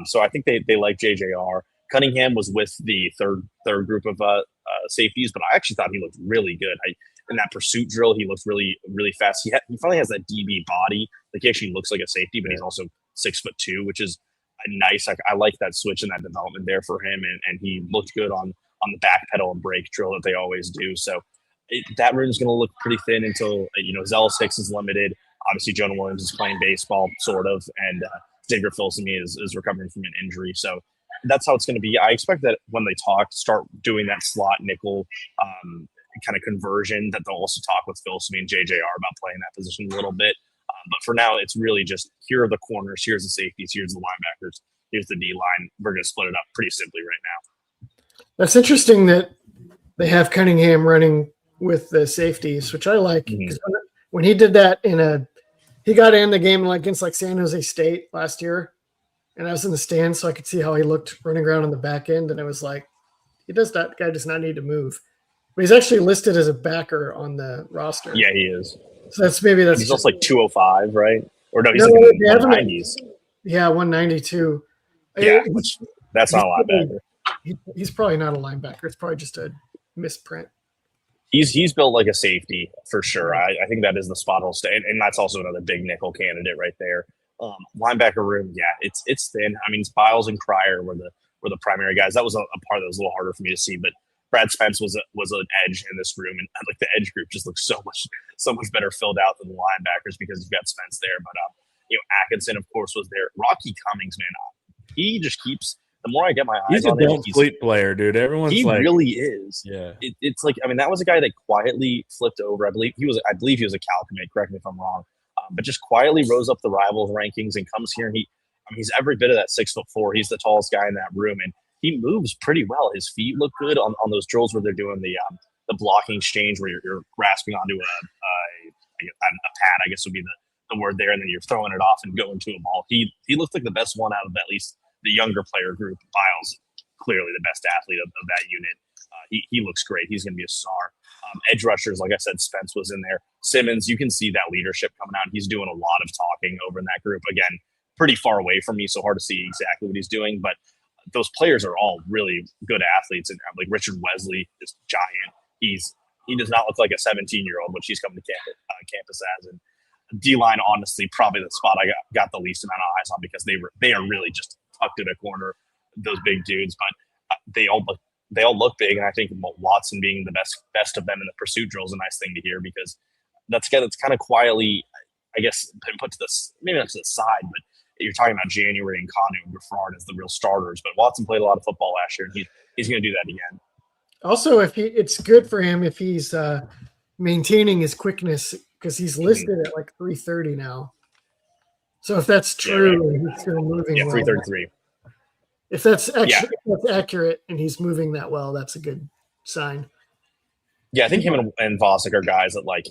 So I think they like JJR. Cunningham was with the third group of safeties, but I actually thought he looked really good. In that pursuit drill, he looked really, really fast. He finally has that DB body. Like, he actually looks like a safety, but he's also 6'2", which is nice. I like that switch and that development there for him, and he looked good on the back pedal and brake drill that they always do. So that room is going to look pretty thin until Zealous Hicks is limited. Obviously, Jonah Williams is playing baseball, sort of, and Xavier Filsaime is recovering from an injury. So that's how it's going to be. I expect that when they start doing that slot nickel kind of conversion, that they'll also talk with Filsaime and JJR about playing that position a little bit. But for now, it's really just, here are the corners, here's the safeties, here's the linebackers, here's the D line. We're going to split it up pretty simply right now. That's interesting that they have Cunningham running with the safeties, which I like. Because when he did that he got in the game against San Jose State last year, and I was in the stands, so I could see how he looked running around on the back end, and it was like, that guy does not need to move. But he's actually listed as a backer on the roster. Yeah, he is. So that's he's also 205, right? Or no, he's in the 190s. Yeah, 192. Yeah, that's not a linebacker. He's probably not a linebacker. It's probably just a misprint. He's built like a safety for sure. I think that is the spot he'll stay, and that's also another big nickel candidate right there. Linebacker room, yeah, it's thin. I mean, Biles and Cryer were the primary guys. That was a part that was a little harder for me to see, but Brad Spence was an edge in this room, and like the edge group just looks so much better filled out than the linebackers because you've got Spence there. But Atkinson, of course, was there. Rocky Cummings, man, he just keeps. The more I get my eyes on him, he's a don't sleep player, dude. Everyone's really is. Yeah, it's like, I mean, that was a guy that quietly flipped over. I believe he was a Cal commit. Correct me if I'm wrong, but just quietly rose up the Rivals rankings and comes here, and he's every bit of that 6'4". He's the tallest guy in that room, and he moves pretty well. His feet look good on those drills where they're doing the blocking exchange, where you're grasping onto a pad, I guess would be the word there, and then you're throwing it off and going to a ball. He looked like the best one out of at least the younger player group. Biles, clearly the best athlete of that unit. He looks great. He's going to be a star. Edge rushers, like I said, Spence was in there. Simmons, you can see that leadership coming out. He's doing a lot of talking over in that group. Again, pretty far away from me, so hard to see exactly what he's doing, but those players are all really good athletes, and like Richard Wesley is giant. He does not look like a 17-year-old, which he's coming to campus as. And D-line, honestly, probably the spot I got the least amount of eyes on, because they are really just tucked in a corner, those big dudes. But they all look big, and I think Watson being the best of them in the pursuit drill is a nice thing to hear, because that's kind of quietly, I guess, been put to maybe not to the side, but you're talking about January and Kanu and Griffard as the real starters. But Watson played a lot of football last year, and he's going to do that again. Also, it's good for him if he's maintaining his quickness, because he's listed at 330 now. So if that's true, and he's still moving well. 333. If that's accurate and he's moving that well, that's a good sign. Yeah, I think him and Vosick are guys that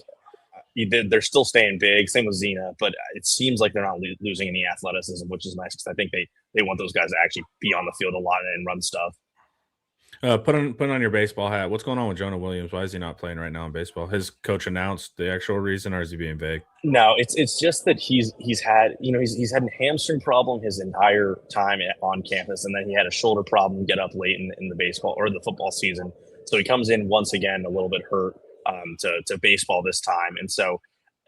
they're still staying big. Same with Zena, but it seems like they're not losing any athleticism, which is nice, because I think they want those guys to actually be on the field a lot and run stuff. Put on your baseball hat. What's going on with Jonah Williams? Why is he not playing right now in baseball? His coach announced the actual reason, or is he being vague? No, it's just that he's had a hamstring problem his entire time on campus, and then he had a shoulder problem get up late in the baseball or the football season. So he comes in once again a little bit hurt to baseball this time, and so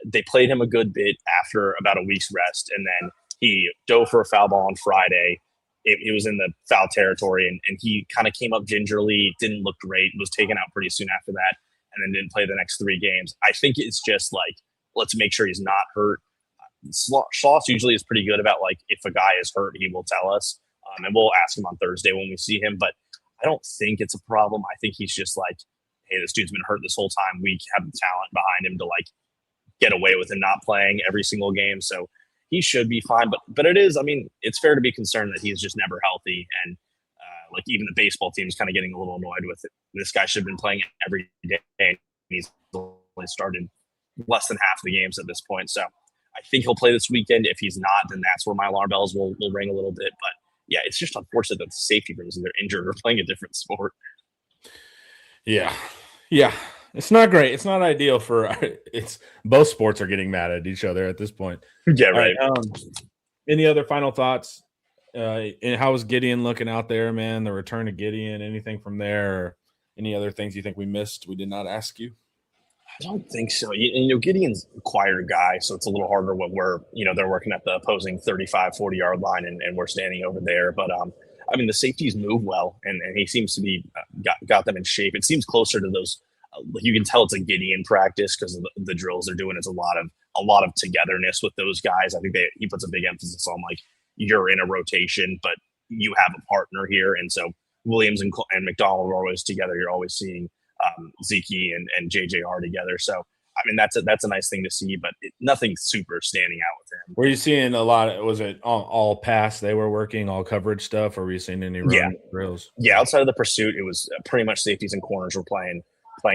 they played him a good bit after about a week's rest, and then he dove for a foul ball on Friday. It was in the foul territory, and he kind of came up gingerly, didn't look great, was taken out pretty soon after that, and then didn't play the next 3 games. I think it's just let's make sure he's not hurt. Schloss usually is pretty good about if a guy is hurt, he will tell us, and we'll ask him on Thursday when we see him. But I don't think it's a problem. I think he's just hey, this dude's been hurt this whole time. We have the talent behind him to get away with him not playing every single game. So he should be fine. But it is, I mean, it's fair to be concerned that he's just never healthy. And like even the baseball team is kind of getting a little annoyed with it. This guy should have been playing every day. And he's only started less than half of the games at this point. So I think he'll play this weekend. If he's not, then that's where my alarm bells will ring a little bit. But yeah, it's just unfortunate that the safety rooms either injured or playing a different sport. Yeah. It's not great. It's not ideal for it's both sports are getting mad at each other at this point. Yeah, right. Any other final thoughts? And how was Gideon looking out there, man? The return of Gideon, anything from there? Or any other things you think we missed? We did not ask you. I don't think so. Gideon's a quieter guy, so it's a little harder when we're, they're working at the opposing 35, 40-yard line and we're standing over there. But, I mean, the safeties move well, and he seems to be got them in shape. It seems closer to those. You can tell it's a Gideon practice because of the drills they're doing. It's a lot of togetherness with those guys. I think he puts a big emphasis on, like, you're in a rotation, but you have a partner here. And so Williams and McDonald are always together. You're always seeing Zeke and JJR together. So, I mean, that's a nice thing to see, but nothing super standing out with him. Were you seeing a lot was it all pass they were working, all coverage stuff, or were you seeing any run drills? Yeah, outside of the pursuit, it was pretty much safeties and corners were playing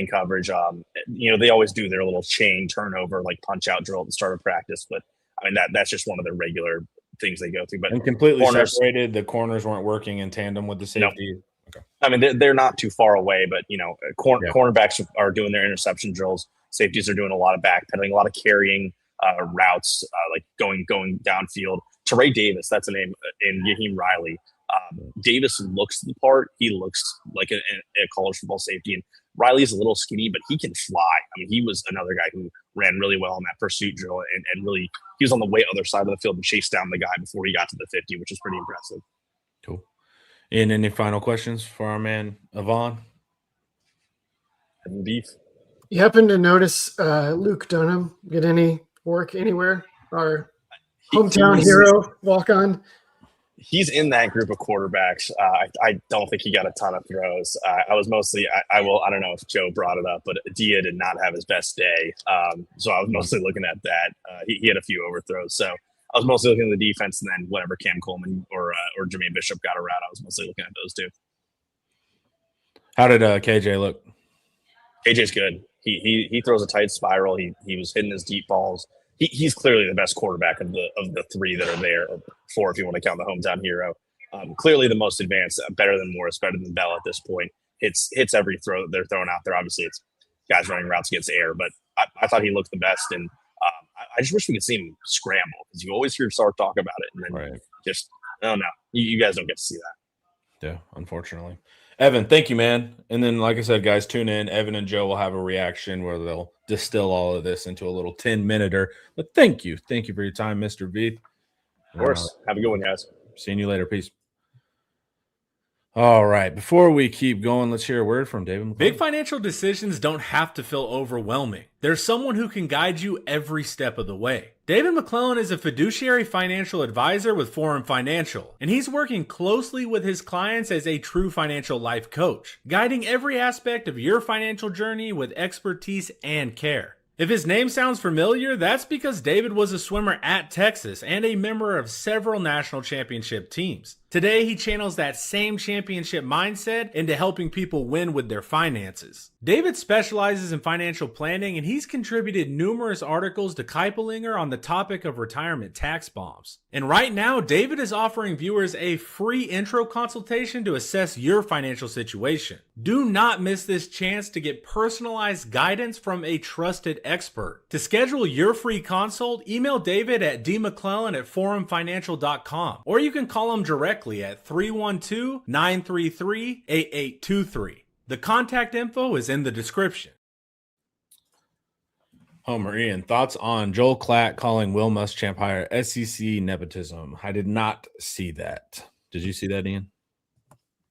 coverage. They always do their little chain turnover, like punch out drill at the start of practice, but I mean, that's just one of their regular things they go through. But and completely separated, the corners weren't working in tandem with the safety. No. Okay. I mean, they're not too far away, but cornerbacks are doing their interception drills. Safeties are doing a lot of backpedaling, a lot of carrying routes, like going downfield. Teray Davis, that's a name, and Yaheem Riley. Davis looks the part. He looks like a college football safety, and Riley's a little skinny, but he can fly. I mean, he was another guy who ran really well in that pursuit drill, and really he was on the way other side of the field and chased down the guy before he got to the 50, which is pretty impressive. Cool. And any final questions for our man Avon? Beef. You happen to notice Luke Dunham get any work anywhere? Our hometown hero walk on. He's in that group of quarterbacks. I don't think he got a ton of throws. I was mostly I don't know if Joe brought it up, but Dia did not have his best day. So I was mostly looking at that. He had a few overthrows. So I was mostly looking at the defense, and then whenever Cam Coleman or Jermaine Bishop got around, I was mostly looking at those two. How did KJ look? KJ's good. He throws a tight spiral. He was hitting his deep balls. He's clearly the best quarterback of the three that are there, or four if you want to count the hometown hero. Clearly the most advanced, better than Morris, better than Bell at this point. Hits every throw that they're throwing out there. Obviously, it's guys running routes against air, but I thought he looked the best, and I just wish we could see him scramble, because you always hear Sark talk about it, and then just I don't know. You guys don't get to see that. Yeah, unfortunately. Evan, thank you, man. And then, like I said, guys, tune in. Evan and Joe will have a reaction where they'll distill all of this into a little 10-minuter. But thank you. Thank you for your time, Mr. V. Of course. Have a good one, guys. Seeing you later. Peace. All right. Before we keep going, let's hear a word from David McClellan. Big financial decisions don't have to feel overwhelming. There's someone who can guide you every step of the way. David McClellan is a fiduciary financial advisor with Forum Financial, and he's working closely with his clients as a true financial life coach, guiding every aspect of your financial journey with expertise and care. If his name sounds familiar, that's because David was a swimmer at Texas and a member of several national championship teams. Today, he channels that same championship mindset into helping people win with their finances. David specializes in financial planning, and he's contributed numerous articles to Kiplinger on the topic of retirement tax bombs. And right now, David is offering viewers a free intro consultation to assess your financial situation. Do not miss this chance to get personalized guidance from a trusted expert. To schedule your free consult, email David at dmcclellan@forumfinancial.com, or you can call him directly at 312-933-8823. The contact info is in the description. Homer Ian, thoughts on Joel Klatt calling Will Muschamp hire SEC nepotism? I did not see that. Did you see that, Ian?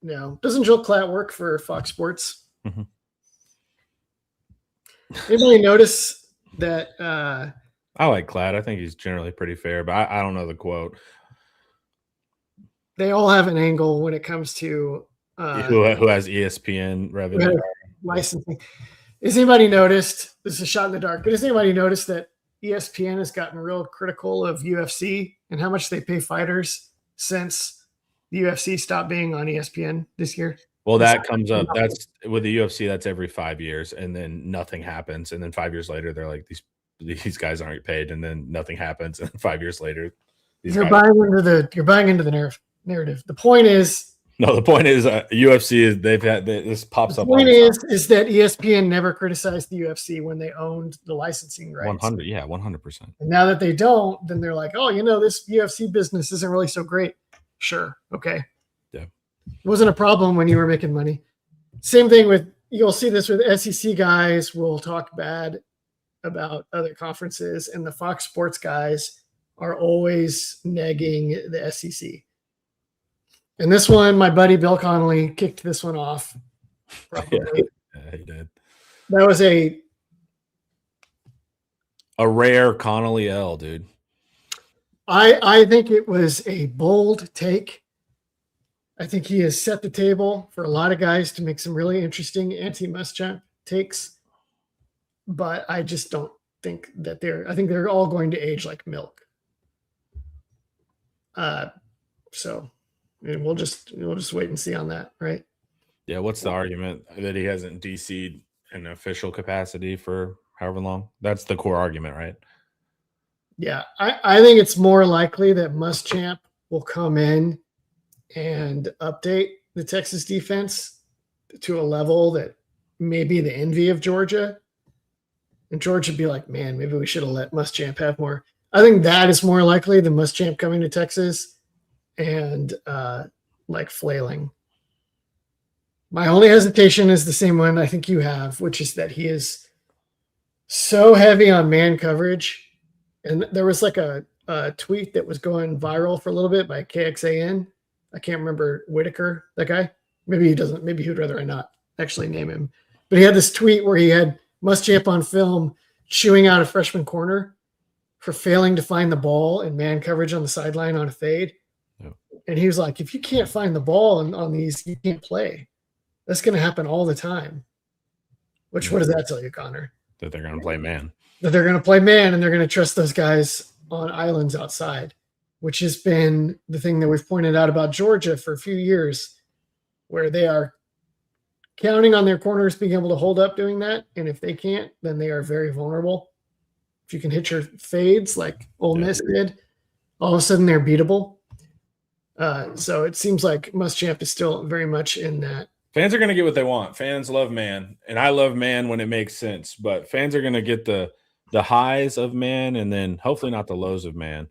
No. Doesn't Joel Klatt work for Fox Sports? Mm-hmm. Anybody notice that? I like Klatt. I think he's generally pretty fair, but I don't know the quote. They all have an angle when it comes to who has ESPN revenue licensing. Has anybody noticed? This is a shot in the dark, but has anybody noticed that ESPN has gotten real critical of UFC and how much they pay fighters since the UFC stopped being on ESPN this year? Well, that comes up. That's with the UFC. That's every 5 years, and then nothing happens. And then 5 years later, they're like, these guys aren't paid, and then nothing happens. And 5 years later, you're buying into the narrative. The point is, the point is UFC is this pops up. The point is that ESPN never criticized the UFC when they owned the licensing rights. 100%. And now that they don't, then they're like, oh, this UFC business isn't really so great. Sure, okay. Yeah, it wasn't a problem when you were making money. Same thing with, you'll see this with SEC guys will talk bad about other conferences, and the Fox Sports guys are always negging the SEC. And this one, my buddy Bill Connolly kicked this one off. Yeah, he did. That was a rare Connolly L, dude. I think it was a bold take. I think he has set the table for a lot of guys to make some really interesting anti-Muschamp takes. But I just don't think that I think they're all going to age like milk. So we'll just wait and see on that, right? Yeah, what's the argument that he hasn't DC'd in official capacity for however long? That's the core argument, right? Yeah, I think it's more likely that Muschamp will come in and update the Texas defense to a level that may be the envy of Georgia. And Georgia would be like, man, maybe we should have let Muschamp have more. I think that is more likely than Muschamp coming to Texas and flailing. My only hesitation is the same one I think you have, which is that he is so heavy on man coverage. And there was like a tweet that was going viral for a little bit by KXAN. I can't remember Whitaker, that guy. Maybe he doesn't. Maybe he would rather I not actually name him. But he had this tweet where he had Muschamp on film chewing out a freshman corner for failing to find the ball in man coverage on the sideline on a fade. Yeah. And he was like, if you can't find the ball on these, you can't play. That's going to happen all the time. Which, what does that tell you, Connor? That they're going to play man. That they're going to play man, and they're going to trust those guys on islands outside, which has been the thing that we've pointed out about Georgia for a few years, where they are counting on their corners being able to hold up doing that. And if they can't, then they are very vulnerable. If you can hit your fades like Ole Miss did, all of a sudden they're beatable. So it seems like Muschamp is still very much in that. Fans are going to get what they want. Fans love man, and I love man when it makes sense. But fans are going to get the highs of man, and then hopefully not the lows of man.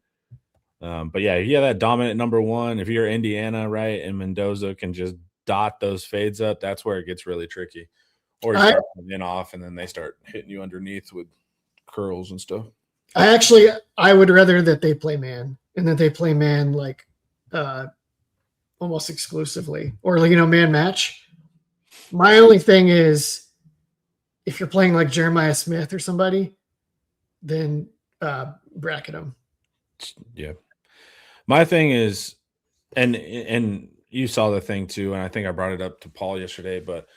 But yeah, that dominant number one. If you're Indiana, right, and Mendoza can just dot those fades up, that's where it gets really tricky. Or you start in off, and then they start hitting you underneath with curls and stuff. I would rather that they play man, and that they play man like almost exclusively, or man match. My only thing is, if you're playing like Jeremiah Smith or somebody, then bracket them. Yeah. My thing is, and you saw the thing too, and I think I brought it up to Paul yesterday, but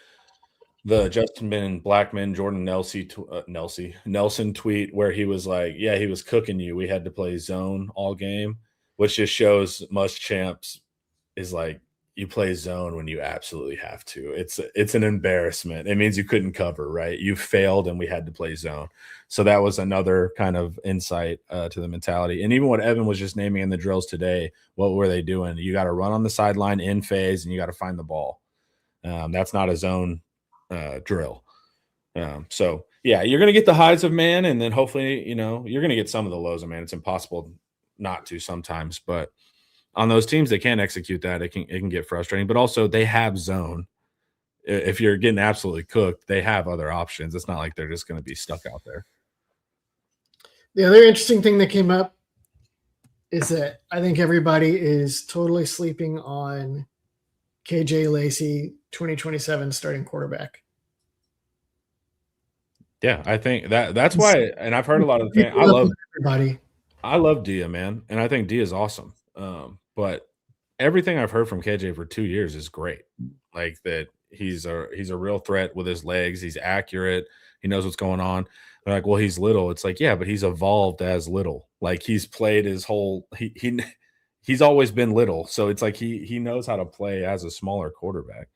the Justin Blackman, Jordan Nelson tweet where he was like, yeah, he was cooking you. We had to play zone all game, which just shows Muschamp is like, you play zone when you absolutely have to. It's an embarrassment. It means you couldn't cover, right? You failed and we had to play zone. So that was another kind of insight to the mentality. And even what Evan was just naming in the drills today, what were they doing? You got to run on the sideline in phase and you got to find the ball. That's not a zone drill. So yeah, you're going to get the highs of man, and then hopefully, you're going to get some of the lows of man. It's impossible not to sometimes, but on those teams that can't execute that, it can get frustrating. But also they have zone. If you're getting absolutely cooked, they have other options. It's not like they're just going to be stuck out there. The other interesting thing that came up is that I think everybody is totally sleeping on KJ Lacey, 2027 starting quarterback. Yeah, I think that's why, and I've heard a lot of the fans. I love Dia, man, and I think Dia is awesome. But everything I've heard from KJ for 2 years is great. Like that, he's a real threat with his legs. He's accurate. He knows what's going on. They're like, well, he's little. It's like, yeah, but he's evolved as little. Like he's played his whole he's always been little. So it's like he knows how to play as a smaller quarterback.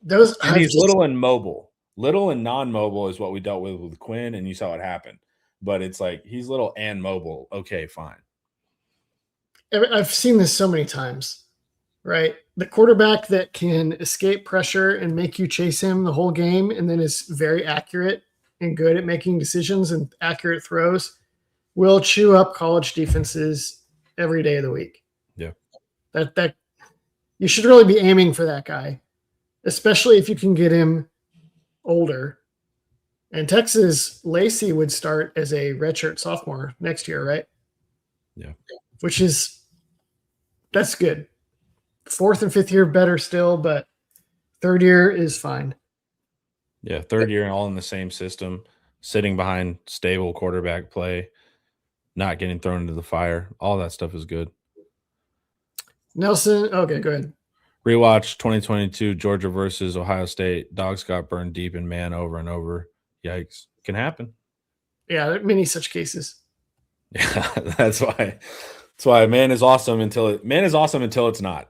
And he's little and mobile. Little and non-mobile is what we dealt with Quinn, and you saw it happen. But it's like he's little and mobile. Okay, fine. I've seen this so many times, right? The quarterback that can escape pressure and make you chase him the whole game and then is very accurate and good at making decisions and accurate throws will chew up college defenses every day of the week. Yeah. That you should really be aiming for that guy, especially if you can get him older. And Texas, Lacey would start as a redshirt sophomore next year, right? Yeah. That's good. 4th and 5th year better still, but 3rd year is fine. Yeah, 3rd year and all in the same system, sitting behind stable quarterback play, not getting thrown into the fire. All that stuff is good. Nelson, okay, go ahead. Rewatch 2022 Georgia versus Ohio State. Dogs got burned deep in man over and over. Yikes. Can happen. Yeah, there are many such cases. Yeah, that's why man is awesome until it's not.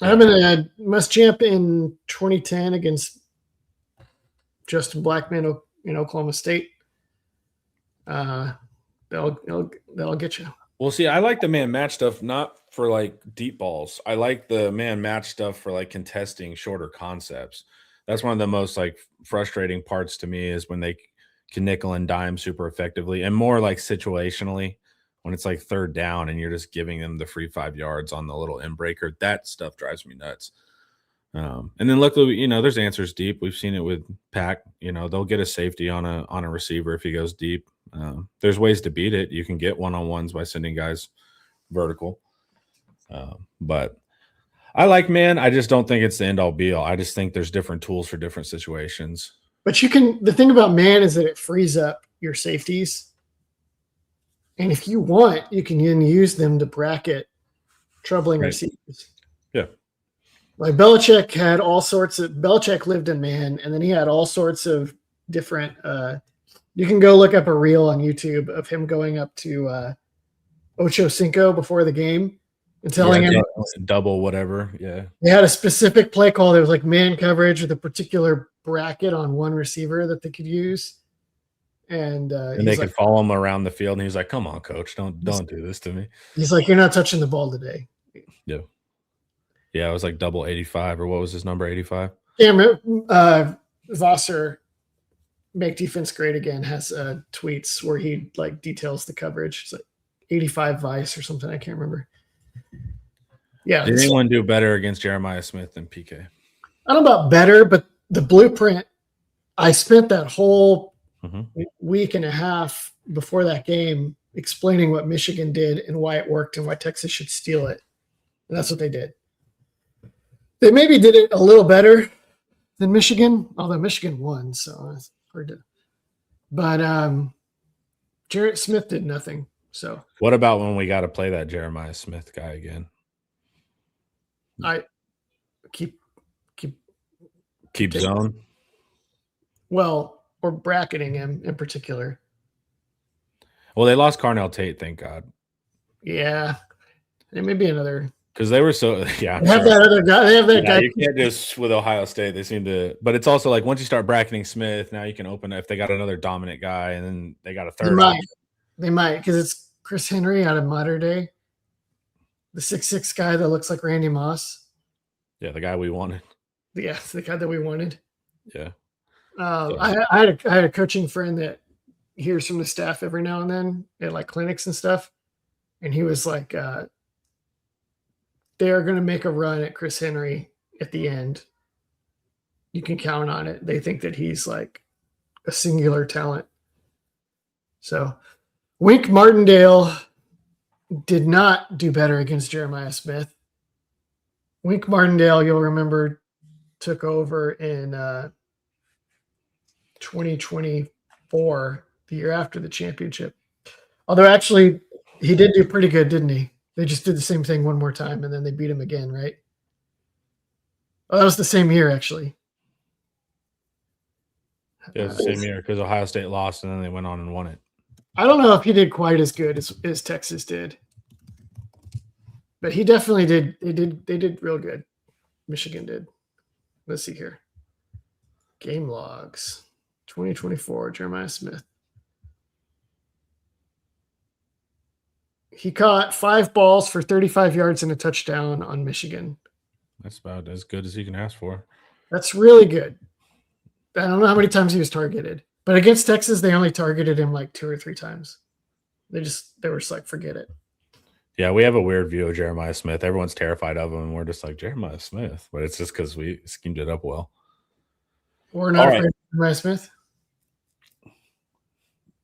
I'm in a must-champ in 2010 against Justin Blackman in Oklahoma State. That'll get you. Well, see, I like the man match stuff not for like deep balls. I like the man match stuff for like contesting shorter concepts. That's one of the most like frustrating parts to me is when they can nickel and dime super effectively and more like situationally when it's like 3rd down and you're just giving them the free 5 yards on the little end breaker. That stuff drives me nuts. And then luckily, there's answers deep. We've seen it with Pack. They'll get a safety on a receiver if he goes deep. There's ways to beat it. You can get one-on-ones by sending guys vertical. But I like man. I just don't think it's the end-all be-all. I just think there's different tools for different situations. But the thing about man is that it frees up your safeties. And if you want, you can then use them to bracket troubling receivers. Yeah. Like Belichick lived in man, and then he had all sorts of different you can go look up a reel on YouTube of him going up to Ocho Cinco before the game and telling him double whatever. Yeah. They had a specific play call. There was like man coverage with a particular bracket on one receiver that they could use. And they could follow him around the field. And he's like, come on, coach, don't do this to me. He's like, you're not touching the ball today. Yeah. Yeah. It was like double 85 or what was his number? 85. Vassar, Make Defense Great Again, has tweets where he like details the coverage. It's like 85 Vice or something. I can't remember. Yeah. Did anyone do better against Jeremiah Smith than PK? I don't know about better, but the blueprint, I spent that whole week and a half before that game explaining what Michigan did and why it worked and why Texas should steal it. And that's what they did. They maybe did it a little better than Michigan, although Michigan won, so it's hard to. But Jarrett Smith did nothing. So what about when we got to play that Jeremiah Smith guy again? I keep zone. Well, or bracketing him in particular. Well, they lost Carnell Tate, thank God. Yeah, there may be another. Because they were so yeah. They have that other guy. They have that guy. You can't just with Ohio State. They seem to, but it's also like once you start bracketing Smith, now you can open if they got another dominant guy, and then they got a third. They might because it's Chris Henry out of Modern Day, the 6'6" guy that looks like Randy Moss. Yeah, the guy we wanted. Yeah, the guy that we wanted. Yeah. I had a coaching friend that hears from the staff every now and then at like clinics and stuff, and he was like, "They are going to make a run at Chris Henry at the end. You can count on it. They think that he's like a singular talent." So, Wink Martindale did not do better against Jeremiah Smith. Wink Martindale, you'll remember, took over in 2024, the year after the championship. Although actually he did do pretty good, didn't he? They just did the same thing one more time and then they beat him again, right? Oh, that was the same year, actually. Yeah, it's the same year because Ohio State lost and then they went on and won it. I don't know if he did quite as good as Texas did, but he definitely did. They did real good. Michigan did. Let's see here. Game logs, 2024. Jeremiah Smith. He caught 5 balls for 35 yards and a touchdown on Michigan. That's about as good as you can ask for. That's really good. I don't know how many times he was targeted, but against Texas, they only targeted him like 2 or 3 times. They were just like, forget it. Yeah, we have a weird view of Jeremiah Smith. Everyone's terrified of him, and we're just like, Jeremiah Smith. But it's just because we schemed it up well. We're not afraid of Jeremiah Smith.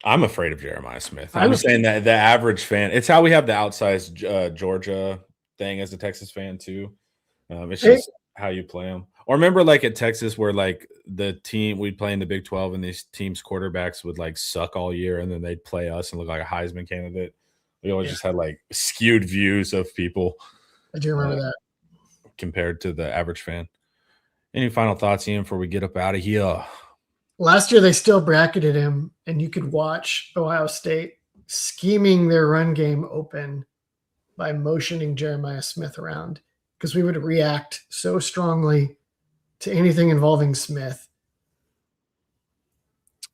I'm afraid of Jeremiah Smith. I'm just saying that the average fan, it's how we have the outsized Georgia thing as a Texas fan too. It's just how you play them. Or remember like at Texas where like the team we'd play in the Big 12 and these teams' quarterbacks would like suck all year and then they'd play us and look like a Heisman candidate. We always just had like skewed views of people. I do remember that. Compared to the average fan. Any final thoughts, Ian, before we get up out of here? Last year, they still bracketed him, and you could watch Ohio State scheming their run game open by motioning Jeremiah Smith around because we would react so strongly to anything involving Smith.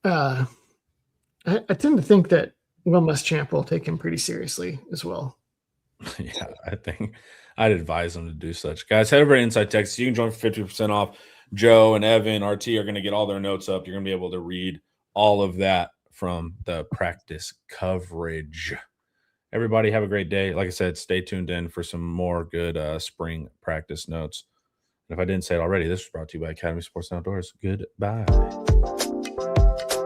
I tend to think that Will Muschamp will take him pretty seriously as well. Yeah, I think I'd advise them to do such. Guys, head over to Inside Texas. You can join for 50% off. Joe and Evan, RT are going to get all their notes up. You're going to be able to read all of that from the practice coverage. Everybody have a great day. Like I said, stay tuned in for some more good spring practice notes. And if I didn't say it already, this was brought to you by Academy Sports and Outdoors. Goodbye.